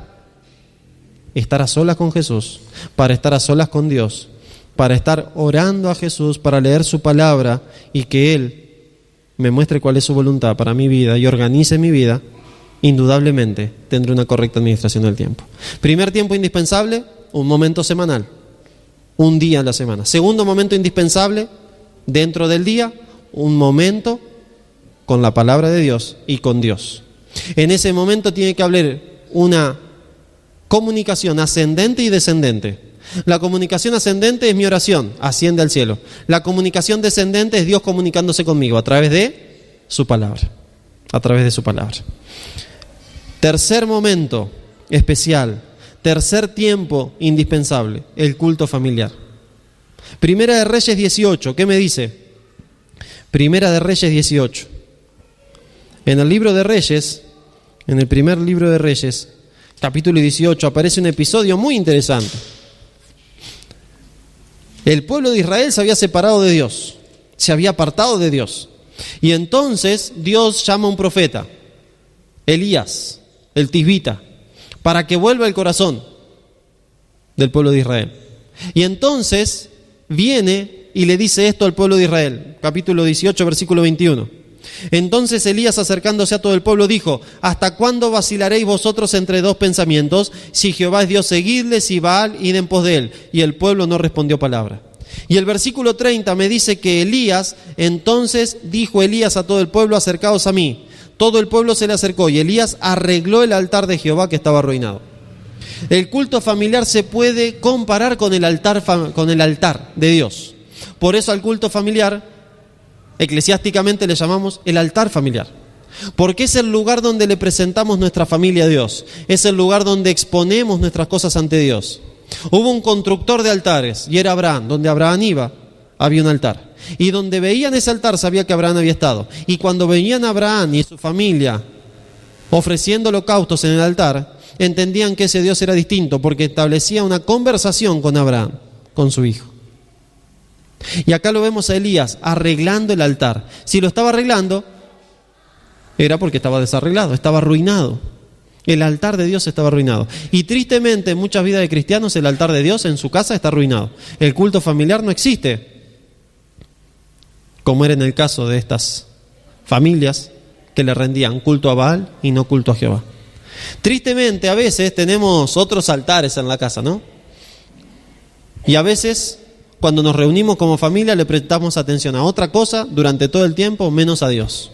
S1: estar a solas con Jesús, para estar a solas con Dios, para estar orando a Jesús, para leer su palabra y que Él me muestre cuál es su voluntad para mi vida y organice mi vida, indudablemente tendré una correcta administración del tiempo. Primer tiempo indispensable, un momento semanal, un día a la semana. Segundo momento indispensable, dentro del día, un momento con la palabra de Dios y con Dios. En ese momento tiene que haber una comunicación ascendente y descendente. La comunicación ascendente es mi oración, asciende al cielo. La comunicación descendente es Dios comunicándose conmigo a través de su palabra. A través de su palabra. Tercer momento especial, tercer tiempo indispensable, el culto familiar. Primera de Reyes 18, ¿qué me dice? Primera de Reyes 18. En el libro de Reyes, en el primer libro de Reyes, capítulo 18, aparece un episodio muy interesante. El pueblo de Israel se había separado de Dios, se había apartado de Dios. Y entonces Dios llama a un profeta, Elías, el tisbita, para que vuelva el corazón del pueblo de Israel. Y entonces viene y le dice esto al pueblo de Israel, capítulo 18, versículo 21. Entonces Elías, acercándose a todo el pueblo, dijo: ¿hasta cuándo vacilaréis vosotros entre dos pensamientos? Si Jehová es Dios, seguidle; si Baal, id en pos de él. Y el pueblo no respondió palabra. Y el versículo 30 me dice que Elías, entonces dijo Elías a todo el pueblo: acercaos a mí. Todo el pueblo se le acercó y Elías arregló el altar de Jehová que estaba arruinado. El culto familiar se puede comparar con el altar de Dios. Por eso al culto familiar, eclesiásticamente le llamamos el altar familiar, porque es el lugar donde le presentamos nuestra familia a Dios, es el lugar donde exponemos nuestras cosas ante Dios. Hubo un constructor de altares y era Abraham. Donde Abraham iba, había un altar, y donde veían ese altar sabía que Abraham había estado. Y cuando veían a Abraham y su familia ofreciendo holocaustos en el altar, entendían que ese Dios era distinto, porque establecía una conversación con Abraham, con su hijo. Y acá lo vemos a Elías arreglando el altar. Si lo estaba arreglando, era porque estaba desarreglado, estaba arruinado. El altar de Dios estaba arruinado. Y tristemente en muchas vidas de cristianos el altar de Dios en su casa está arruinado. El culto familiar no existe, como era en el caso de estas familias que le rendían culto a Baal y no culto a Jehová. Tristemente a veces tenemos otros altares en la casa, ¿no? Y a veces cuando nos reunimos como familia le prestamos atención a otra cosa durante todo el tiempo, menos a Dios.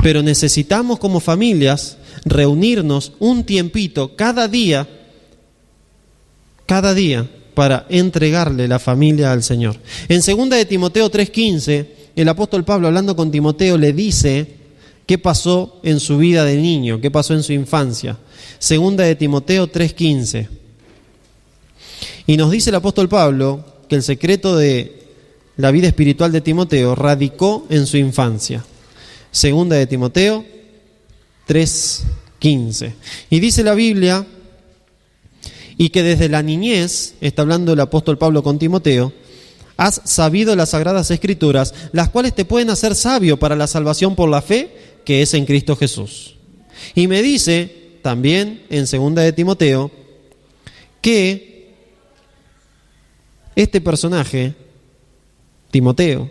S1: Pero necesitamos como familias reunirnos un tiempito cada día, para entregarle la familia al Señor. En 2 de Timoteo 3:15, el apóstol Pablo, hablando con Timoteo, le dice qué pasó en su vida de niño, qué pasó en su infancia. 2 de Timoteo 3:15. Y nos dice el apóstol Pablo que el secreto de la vida espiritual de Timoteo radicó en su infancia. 2 de Timoteo 3:15. Y dice la Biblia, y que desde la niñez, está hablando el apóstol Pablo con Timoteo, has sabido las sagradas escrituras, las cuales te pueden hacer sabio para la salvación por la fe que es en Cristo Jesús. Y me dice también en 2 de Timoteo que este personaje, Timoteo,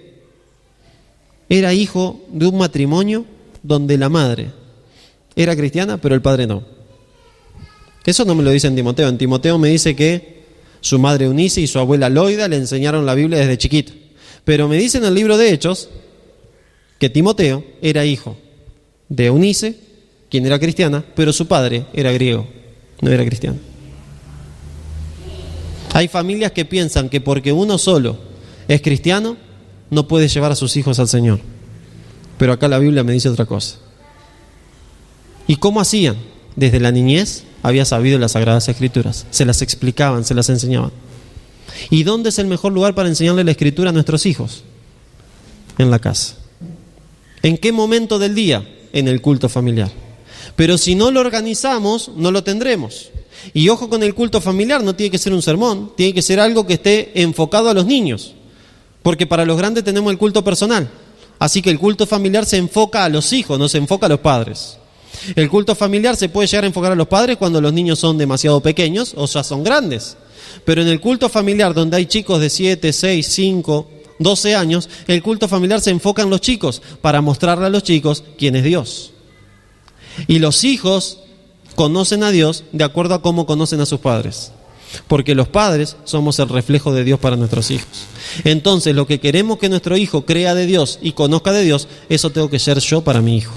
S1: era hijo de un matrimonio donde la madre era cristiana, pero el padre no. Eso no me lo dice en Timoteo. En Timoteo me dice que su madre Eunice y su abuela Loida le enseñaron la Biblia desde chiquito. Pero me dice en el libro de Hechos que Timoteo era hijo de Eunice, quien era cristiana, pero su padre era griego, no era cristiano. Hay familias que piensan que porque uno solo es cristiano, no puede llevar a sus hijos al Señor. Pero acá la Biblia me dice otra cosa. ¿Y cómo hacían? Desde la niñez había sabido las Sagradas Escrituras. Se las explicaban, se las enseñaban. ¿Y dónde es el mejor lugar para enseñarle la Escritura a nuestros hijos? En la casa. ¿En qué momento del día? En el culto familiar. Pero si no lo organizamos, no lo tendremos. Y ojo con el culto familiar, no tiene que ser un sermón, tiene que ser algo que esté enfocado a los niños. Porque para los grandes tenemos el culto personal. Así que el culto familiar se enfoca a los hijos, no se enfoca a los padres. El culto familiar se puede llegar a enfocar a los padres cuando los niños son demasiado pequeños o ya son grandes. Pero en el culto familiar, donde hay chicos de 7, 6, 5, 12 años, el culto familiar se enfoca en los chicos para mostrarle a los chicos quién es Dios. Y los hijos conocen a Dios de acuerdo a cómo conocen a sus padres. Porque los padres somos el reflejo de Dios para nuestros hijos. Entonces, lo que queremos que nuestro hijo crea de Dios y conozca de Dios, eso tengo que ser yo para mi hijo.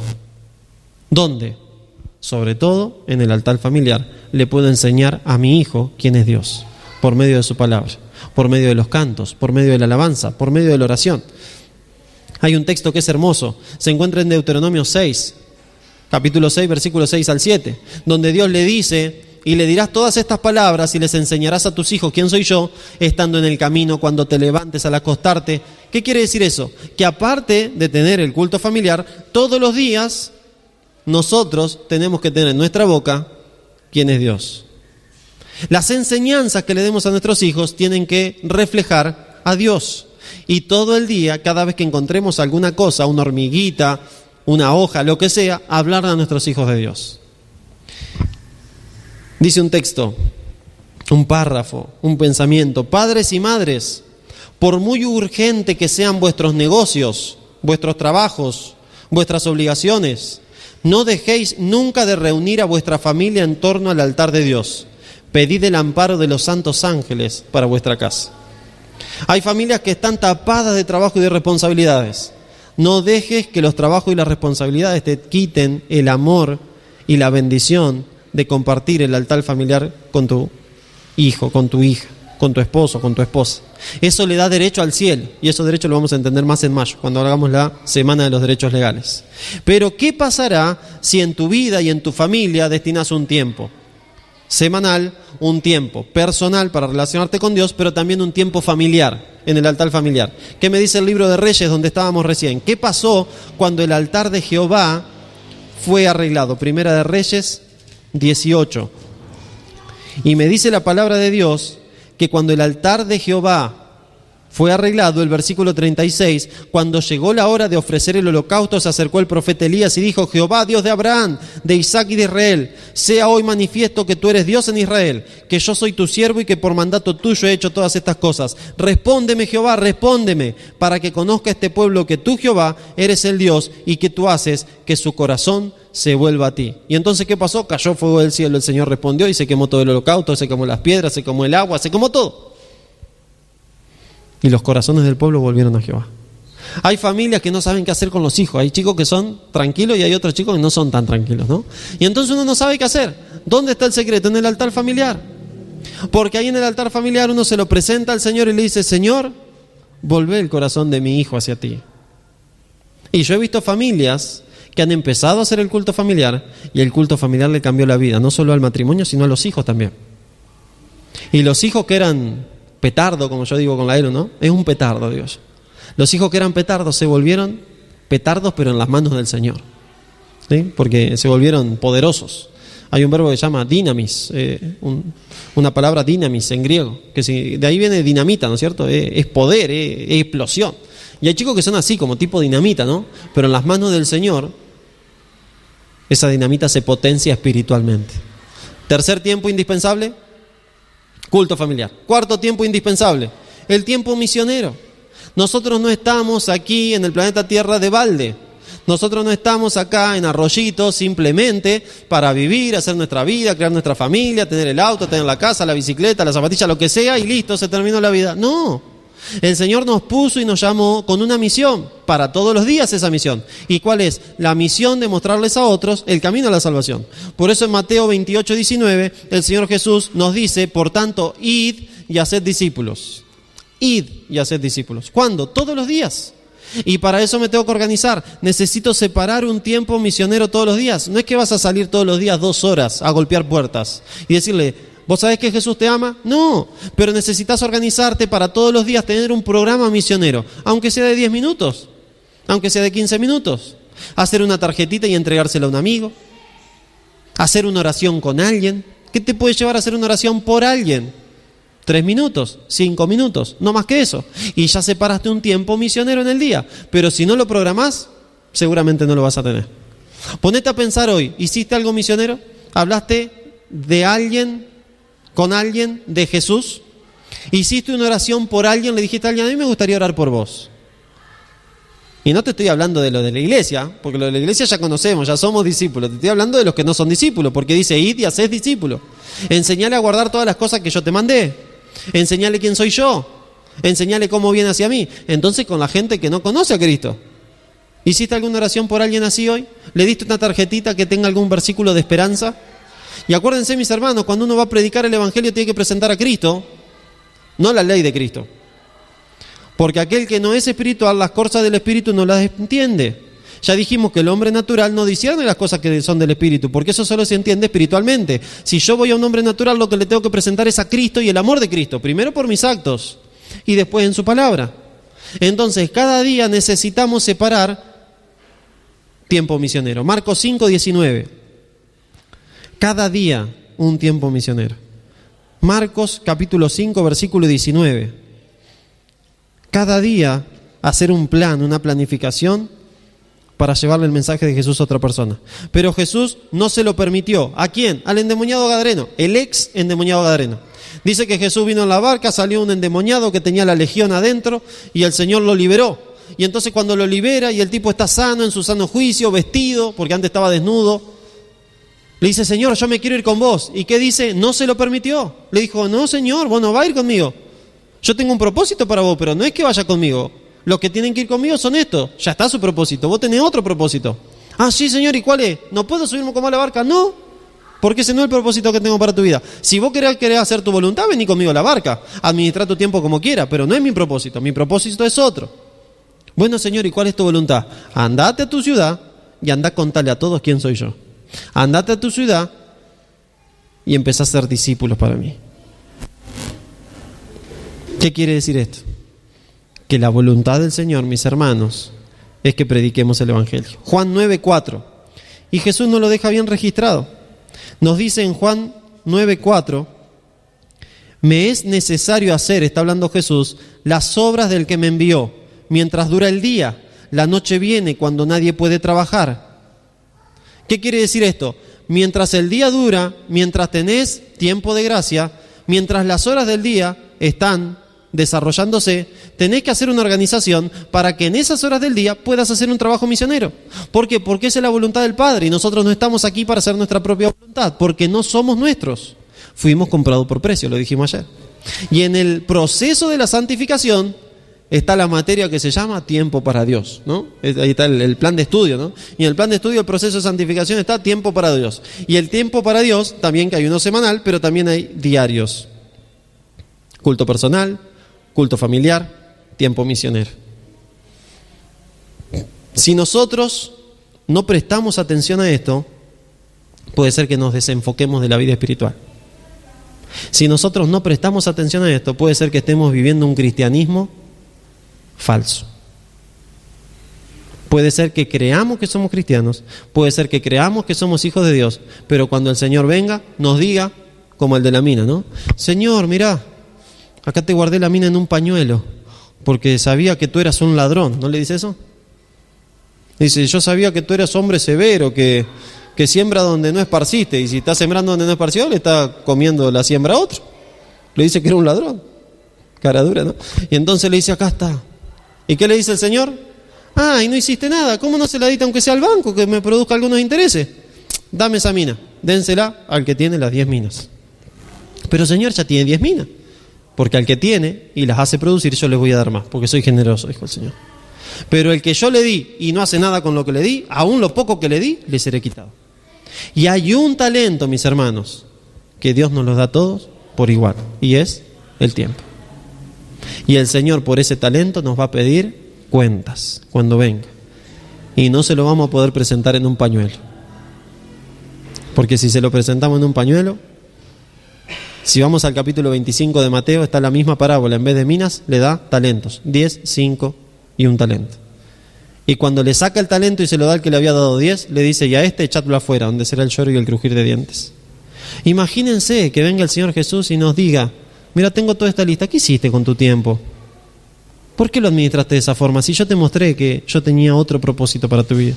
S1: ¿Dónde? Sobre todo en el altar familiar. Le puedo enseñar a mi hijo quién es Dios, por medio de su palabra, por medio de los cantos, por medio de la alabanza, por medio de la oración. Hay un texto que es hermoso, se encuentra en Deuteronomio 6, capítulo 6, versículos 6 al 7, donde Dios le dice: y le dirás todas estas palabras y les enseñarás a tus hijos quién soy yo, estando en el camino, cuando te levantes al acostarte. ¿Qué quiere decir eso? Que aparte de tener el culto familiar, todos los días nosotros tenemos que tener en nuestra boca quién es Dios. Las enseñanzas que le demos a nuestros hijos tienen que reflejar a Dios. Y todo el día, cada vez que encontremos alguna cosa, una hormiguita, una hoja, lo que sea, hablar a nuestros hijos de Dios. Dice un texto, un párrafo, un pensamiento: padres y madres, por muy urgente que sean vuestros negocios, vuestros trabajos, vuestras obligaciones, no dejéis nunca de reunir a vuestra familia en torno al altar de Dios. Pedid el amparo de los santos ángeles para vuestra casa. Hay familias que están tapadas de trabajo y de responsabilidades. No dejes que los trabajos y las responsabilidades te quiten el amor y la bendición de compartir el altar familiar con tu hijo, con tu hija, con tu esposo, con tu esposa. Eso le da derecho al cielo, y esos derechos lo vamos a entender más en mayo, cuando hagamos la semana de los derechos legales. Pero ¿qué pasará si en tu vida y en tu familia destinas un tiempo semanal, un tiempo personal para relacionarte con Dios, pero también un tiempo familiar, en el altar familiar? ¿Qué me dice el libro de Reyes, donde estábamos recién? ¿Qué pasó cuando el altar de Jehová fue arreglado? Primera de Reyes 18. Y me dice la palabra de Dios que cuando el altar de Jehová fue arreglado, el versículo 36, cuando llegó la hora de ofrecer el holocausto, se acercó el profeta Elías y dijo: Jehová, Dios de Abraham, de Isaac y de Israel, sea hoy manifiesto que tú eres Dios en Israel, que yo soy tu siervo y que por mandato tuyo he hecho todas estas cosas. Respóndeme, Jehová, respóndeme, para que conozca este pueblo que tú, Jehová, eres el Dios y que tú haces que su corazón se vuelva a ti. Y entonces, ¿qué pasó? Cayó fuego del cielo, el Señor respondió y se quemó todo el holocausto, se quemó las piedras, se quemó el agua, se quemó todo. Y los corazones del pueblo volvieron a Jehová. Hay familias que no saben qué hacer con los hijos. Hay chicos que son tranquilos y hay otros chicos que no son tan tranquilos, ¿no? Y entonces uno no sabe qué hacer. ¿Dónde está el secreto? En el altar familiar. Porque ahí en el altar familiar uno se lo presenta al Señor y le dice: Señor, volvé el corazón de mi hijo hacia ti. Y yo he visto familias que han empezado a hacer el culto familiar y el culto familiar le cambió la vida, no solo al matrimonio, sino a los hijos también. Y los hijos que eran petardo, como yo digo con la Elo, ¿no? Es un petardo, Dios. Los hijos que eran petardos se volvieron petardos, pero en las manos del Señor, ¿sí? Porque se volvieron poderosos. Hay un verbo que se llama dinamis, una palabra dinamis en griego, que de ahí viene dinamita, ¿no es cierto? Es poder, es explosión. Y hay chicos que son así, como tipo dinamita, ¿no? Pero en las manos del Señor, esa dinamita se potencia espiritualmente. Tercer tiempo indispensable: culto familiar. Cuarto tiempo indispensable: el tiempo misionero. Nosotros no estamos aquí en el planeta Tierra de balde. Nosotros no estamos acá en Arroyito simplemente para vivir, hacer nuestra vida, crear nuestra familia, tener el auto, tener la casa, la bicicleta, la zapatilla, lo que sea, y listo, se terminó la vida. No. El Señor nos puso y nos llamó con una misión, para todos los días esa misión. ¿Y cuál es? La misión de mostrarles a otros el camino a la salvación. Por eso en Mateo 28, 19, el Señor Jesús nos dice: por tanto, id y haced discípulos. Id y haced discípulos. ¿Cuándo? Todos los días. Y para eso me tengo que organizar. Necesito separar un tiempo misionero todos los días. No es que vas a salir todos los días 2 horas a golpear puertas y decirle: ¿Vos sabés que Jesús te ama? No, pero necesitas organizarte para todos los días tener un programa misionero, aunque sea de 10 minutos, aunque sea de 15 minutos. Hacer una tarjetita y entregársela a un amigo. Hacer una oración con alguien. ¿Qué te puede llevar a hacer una oración por alguien? 3 minutos, 5 minutos, no más que eso. Y ya separaste un tiempo misionero en el día. Pero si no lo programás, seguramente no lo vas a tener. Ponete a pensar hoy, ¿hiciste algo misionero? ¿Hablaste de alguien, con alguien, de Jesús? ¿Hiciste una oración por alguien? ¿Le dijiste a alguien, a mí me gustaría orar por vos? Y no te estoy hablando de lo de la iglesia, porque lo de la iglesia ya conocemos, ya somos discípulos. Te estoy hablando de los que no son discípulos, porque dice, id y haced discípulos. Enseñale a guardar todas las cosas que yo te mandé. Enseñale quién soy yo. Enseñale cómo viene hacia mí. Entonces, con la gente que no conoce a Cristo. ¿Hiciste alguna oración por alguien así hoy? ¿Le diste una tarjetita que tenga algún versículo de esperanza? Y acuérdense, mis hermanos, cuando uno va a predicar el evangelio tiene que presentar a Cristo, no la ley de Cristo. Porque aquel que no es espiritual, las cosas del espíritu no las entiende. Ya dijimos que el hombre natural no discierne las cosas que son del espíritu, porque eso solo se entiende espiritualmente. Si yo voy a un hombre natural, lo que le tengo que presentar es a Cristo y el amor de Cristo, primero por mis actos y después en su palabra. Entonces, cada día necesitamos separar tiempo misionero. Marcos 5:19. Cada día un tiempo misionero. Marcos capítulo 5, versículo 19. Cada día hacer un plan, una planificación para llevarle el mensaje de Jesús a otra persona. Pero Jesús no se lo permitió. ¿A quién? Al endemoniado gadareno, el ex endemoniado gadareno. Dice que Jesús vino en la barca, salió un endemoniado que tenía la legión adentro y el Señor lo liberó. Y entonces cuando lo libera y el tipo está sano, en su sano juicio, vestido, porque antes estaba desnudo, le dice, Señor, yo me quiero ir con vos. ¿Y qué dice? No se lo permitió. Le dijo, no, Señor, vos no vas a ir conmigo. Yo tengo un propósito para vos, pero no es que vaya conmigo. Los que tienen que ir conmigo son estos. Ya está su propósito. Vos tenés otro propósito. Ah, sí, Señor, ¿y cuál es? ¿No puedo subirme como a la barca? No, porque ese no es el propósito que tengo para tu vida. Si vos querés hacer tu voluntad, vení conmigo a la barca. Administra tu tiempo como quieras, pero no es mi propósito. Mi propósito es otro. Bueno, Señor, ¿y cuál es tu voluntad? Andate a tu ciudad y andá a contarle a todos quién soy yo. Andate a tu ciudad y empezá a ser discípulos para mí. ¿Qué quiere decir esto? Que la voluntad del Señor, mis hermanos, es que prediquemos el Evangelio. Juan 9:4. Y Jesús nos lo deja bien registrado. Nos dice en Juan 9:4, me es necesario hacer, está hablando Jesús, las obras del que me envió, mientras dura el día. La noche viene cuando nadie puede trabajar. ¿Qué quiere decir esto? Mientras el día dura, mientras tenés tiempo de gracia, mientras las horas del día están desarrollándose, tenés que hacer una organización para que en esas horas del día puedas hacer un trabajo misionero. ¿Por qué? Porque esa es la voluntad del Padre y nosotros no estamos aquí para hacer nuestra propia voluntad, porque no somos nuestros. Fuimos comprados por precio, lo dijimos ayer. Y en el proceso de la santificación está la materia que se llama tiempo para Dios, ¿no? Ahí está el plan de estudio, ¿no? Y en el plan de estudio, el proceso de santificación está tiempo para Dios. Y el tiempo para Dios, también que hay uno semanal, pero también hay diarios. Culto personal, culto familiar, tiempo misionero. Si nosotros no prestamos atención a esto, puede ser que nos desenfoquemos de la vida espiritual. Si nosotros no prestamos atención a esto, puede ser que estemos viviendo un cristianismo falso. Puede ser que creamos que somos cristianos, puede ser que creamos que somos hijos de Dios, pero cuando el Señor venga, nos diga, como el de la mina, ¿no? Señor, mirá, acá te guardé la mina en un pañuelo, porque sabía que tú eras un ladrón. ¿No le dice eso? Dice, yo sabía que tú eras hombre severo, que siembra donde no esparciste, y si está sembrando donde no esparció, le está comiendo la siembra a otro. Le dice que era un ladrón. Cara dura, ¿no? Y entonces le dice, acá está. ¿Y qué le dice el Señor? Ah, y no hiciste nada. ¿Cómo no se la diste aunque sea al banco, que me produzca algunos intereses? Dame esa mina. Dénsela al que tiene las 10 minas. Pero Señor, ya tiene 10 minas. Porque al que tiene y las hace producir, yo les voy a dar más, porque soy generoso, dijo el Señor. Pero el que yo le di y no hace nada con lo que le di, aún lo poco que le di, le seré quitado. Y hay un talento, mis hermanos, que Dios nos los da a todos por igual, y es el tiempo. Y el Señor por ese talento nos va a pedir cuentas cuando venga. Y no se lo vamos a poder presentar en un pañuelo. Porque si se lo presentamos en un pañuelo, Si vamos al capítulo 25 de Mateo, está la misma parábola. En vez de minas, le da talentos. 10, 5 y un talento. Y cuando le saca el talento y se lo da al que le había dado 10, le dice, y a este echadlo afuera, donde será el lloro y el crujir de dientes. Imagínense que venga el Señor Jesús y nos diga, mira, tengo toda esta lista, ¿qué hiciste con tu tiempo? ¿Por qué lo administraste de esa forma? Si yo te mostré que yo tenía otro propósito para tu vida.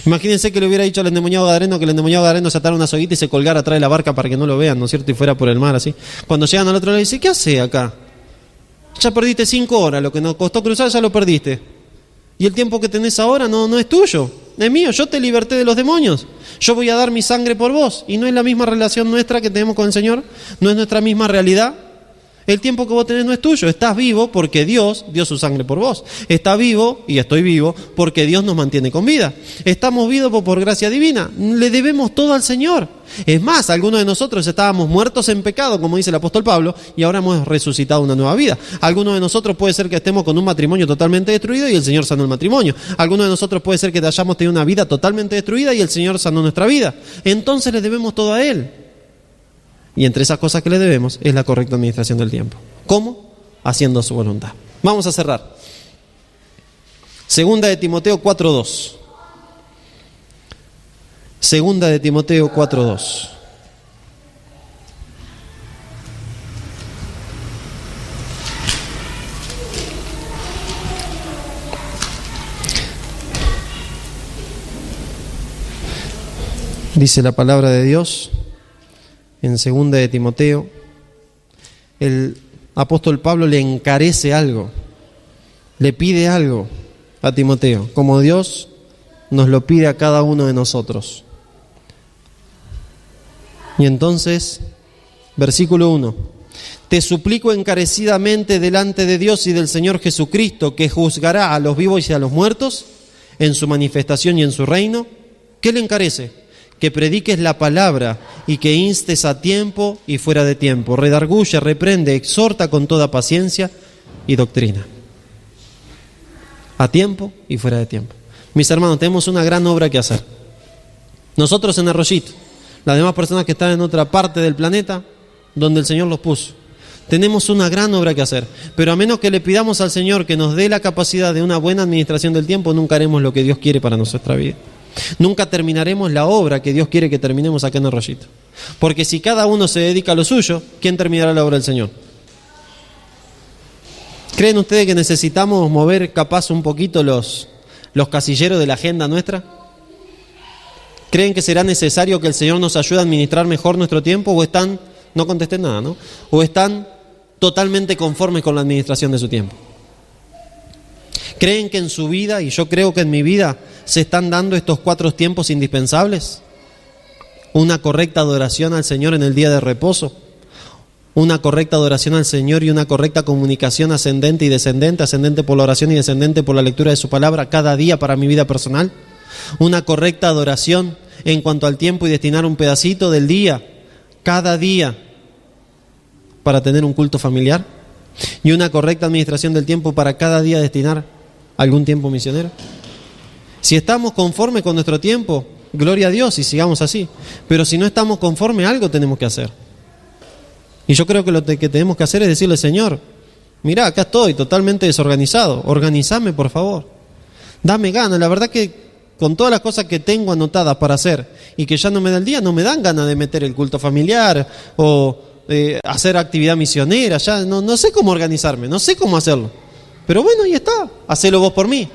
S1: Imagínense que le hubiera dicho al endemoniado gadareno que el endemoniado gadareno se atara una soguita y se colgara atrás de la barca para que no lo vean, ¿no es cierto? Y fuera por el mar así. Cuando llegan al otro lado, dice, ¿qué hace acá? Ya perdiste 5 horas, lo que nos costó cruzar ya lo perdiste. Y el tiempo que tenés ahora no es tuyo, es mío, yo te liberté de los demonios. Yo voy a dar mi sangre por vos. Y no es la misma relación nuestra que tenemos con el Señor, no es nuestra misma realidad. El tiempo que vos tenés no es tuyo, estás vivo porque Dios dio su sangre por vos. Está vivo, y estoy vivo, porque Dios nos mantiene con vida. Estamos vivos por gracia divina, le debemos todo al Señor. Es más, algunos de nosotros estábamos muertos en pecado, como dice el apóstol Pablo, y ahora hemos resucitado una nueva vida. Algunos de nosotros puede ser que estemos con un matrimonio totalmente destruido y el Señor sanó el matrimonio. Algunos de nosotros puede ser que hayamos tenido una vida totalmente destruida y el Señor sanó nuestra vida. Entonces le debemos todo a Él. Y entre esas cosas que le debemos es la correcta administración del tiempo. ¿Cómo? Haciendo su voluntad. Vamos a cerrar. Segunda de Timoteo 4:2. Segunda de Timoteo 4:2. Dice la palabra de Dios en segunda de Timoteo, el apóstol Pablo le encarece algo, le pide algo a Timoteo, como Dios nos lo pide a cada uno de nosotros. Y entonces, versículo 1, te suplico encarecidamente delante de Dios y del Señor Jesucristo, que juzgará a los vivos y a los muertos en su manifestación y en su reino. ¿Qué le encarece? Que prediques la palabra y que instes a tiempo y fuera de tiempo, redarguye, reprende, exhorta con toda paciencia y doctrina. A tiempo y fuera de tiempo. Mis hermanos, tenemos una gran obra que hacer. Nosotros en Arroyito, las demás personas que están en otra parte del planeta, donde el Señor los puso. Tenemos una gran obra que hacer, pero a menos que le pidamos al Señor que nos dé la capacidad de una buena administración del tiempo, nunca haremos lo que Dios quiere para nuestra vida. Nunca terminaremos la obra que Dios quiere que terminemos acá en Arroyito. Porque si cada uno se dedica a lo suyo, ¿quién terminará la obra del Señor? ¿Creen ustedes que necesitamos mover capaz un poquito los casilleros de la agenda nuestra? ¿Creen que será necesario que el Señor nos ayude a administrar mejor nuestro tiempo? ¿O están, no contesten nada, ¿no? ¿O están totalmente conformes con la administración de su tiempo? ¿Creen que en su vida, y yo creo que en mi vida, se están dando estos 4 tiempos indispensables? Una correcta adoración al Señor en el día de reposo, una correcta adoración al Señor y una correcta comunicación ascendente y descendente, ascendente por la oración y descendente por la lectura de su palabra cada día para mi vida personal, una correcta adoración en cuanto al tiempo y destinar un pedacito del día, cada día, para tener un culto familiar, y una correcta administración del tiempo para cada día destinar algún tiempo misionero. Si estamos conformes con nuestro tiempo, gloria a Dios y sigamos así. Pero si no estamos conformes, algo tenemos que hacer. Y yo creo que lo que tenemos que hacer es decirle, Señor, mirá, acá estoy totalmente desorganizado, organizame por favor. Dame ganas, la verdad que con todas las cosas que tengo anotadas para hacer y que ya no me da el día, no me dan ganas de meter el culto familiar o hacer actividad misionera, ya no sé cómo organizarme, no sé cómo hacerlo. Pero bueno, ahí está, hacelo vos por mí.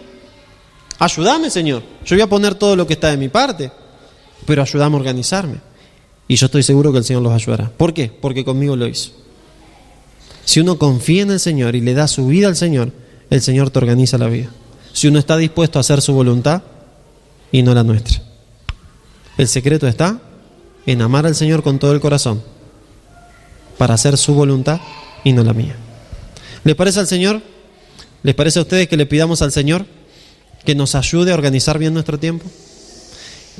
S1: Ayúdame, Señor. Yo voy a poner todo lo que está de mi parte, pero ayúdame a organizarme. Y yo estoy seguro que el Señor los ayudará. ¿Por qué? Porque conmigo lo hizo. Si uno confía en el Señor y le da su vida al Señor, el Señor te organiza la vida. Si uno está dispuesto a hacer su voluntad y no la nuestra. El secreto está en amar al Señor con todo el corazón para hacer su voluntad y no la mía. ¿Les parece al Señor? ¿Les parece a ustedes que le pidamos al Señor que nos ayude a organizar bien nuestro tiempo?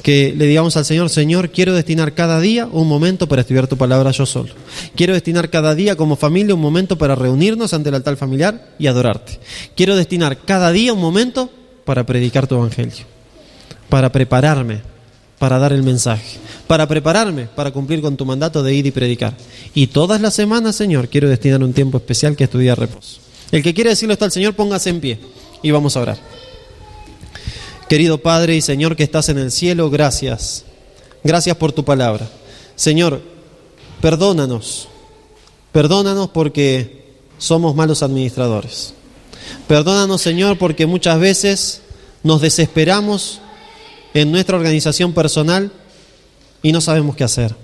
S1: Que le digamos al Señor, Señor, quiero destinar cada día un momento para estudiar tu palabra yo solo. Quiero destinar cada día como familia un momento para reunirnos ante el altar familiar y adorarte. Quiero destinar cada día un momento para predicar tu evangelio, para prepararme para dar el mensaje, para prepararme, para cumplir con tu mandato de ir y predicar. Y todas las semanas, Señor, quiero destinar un tiempo especial que es tu día de reposo. El que quiere decirlo está al Señor, póngase en pie y vamos a orar. Querido Padre y Señor que estás en el cielo, gracias. Gracias por tu palabra. Señor, perdónanos porque somos malos administradores. Perdónanos, Señor, porque muchas veces nos desesperamos en nuestra organización personal y no sabemos qué hacer.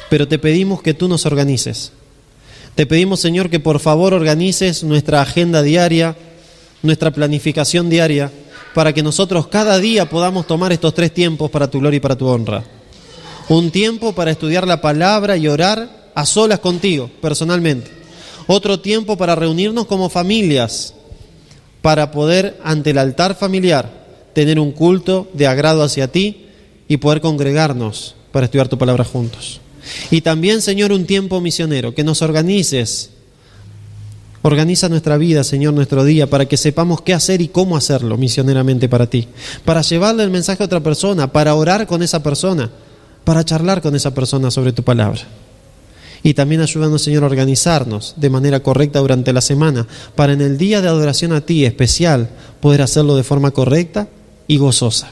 S1: Pero te pedimos que tú nos organices. Te pedimos, Señor, que por favor organices nuestra agenda diaria, nuestra planificación diaria, para que nosotros cada día podamos tomar estos 3 tiempos para tu gloria y para tu honra. Un tiempo para estudiar la palabra y orar a solas contigo, personalmente. Otro tiempo para reunirnos como familias, para poder ante el altar familiar tener un culto de agrado hacia ti y poder congregarnos para estudiar tu palabra juntos. Y también, Señor, un tiempo misionero, que nos organices. Organiza nuestra vida, Señor, nuestro día, para que sepamos qué hacer y cómo hacerlo misioneramente para ti. Para llevarle el mensaje a otra persona, para orar con esa persona, para charlar con esa persona sobre tu palabra. Y también ayúdanos, Señor, a organizarnos de manera correcta durante la semana, para en el día de adoración a ti especial poder hacerlo de forma correcta y gozosa.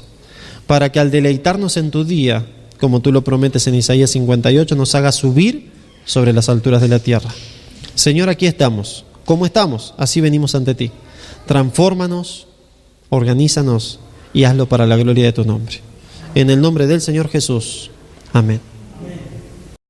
S1: Para que al deleitarnos en tu día, como tú lo prometes en Isaías 58, nos haga subir sobre las alturas de la tierra. Señor, aquí estamos. ¿Cómo estamos? Así venimos ante ti. Transfórmanos, organízanos y hazlo para la gloria de tu nombre. En el nombre del Señor Jesús. Amén.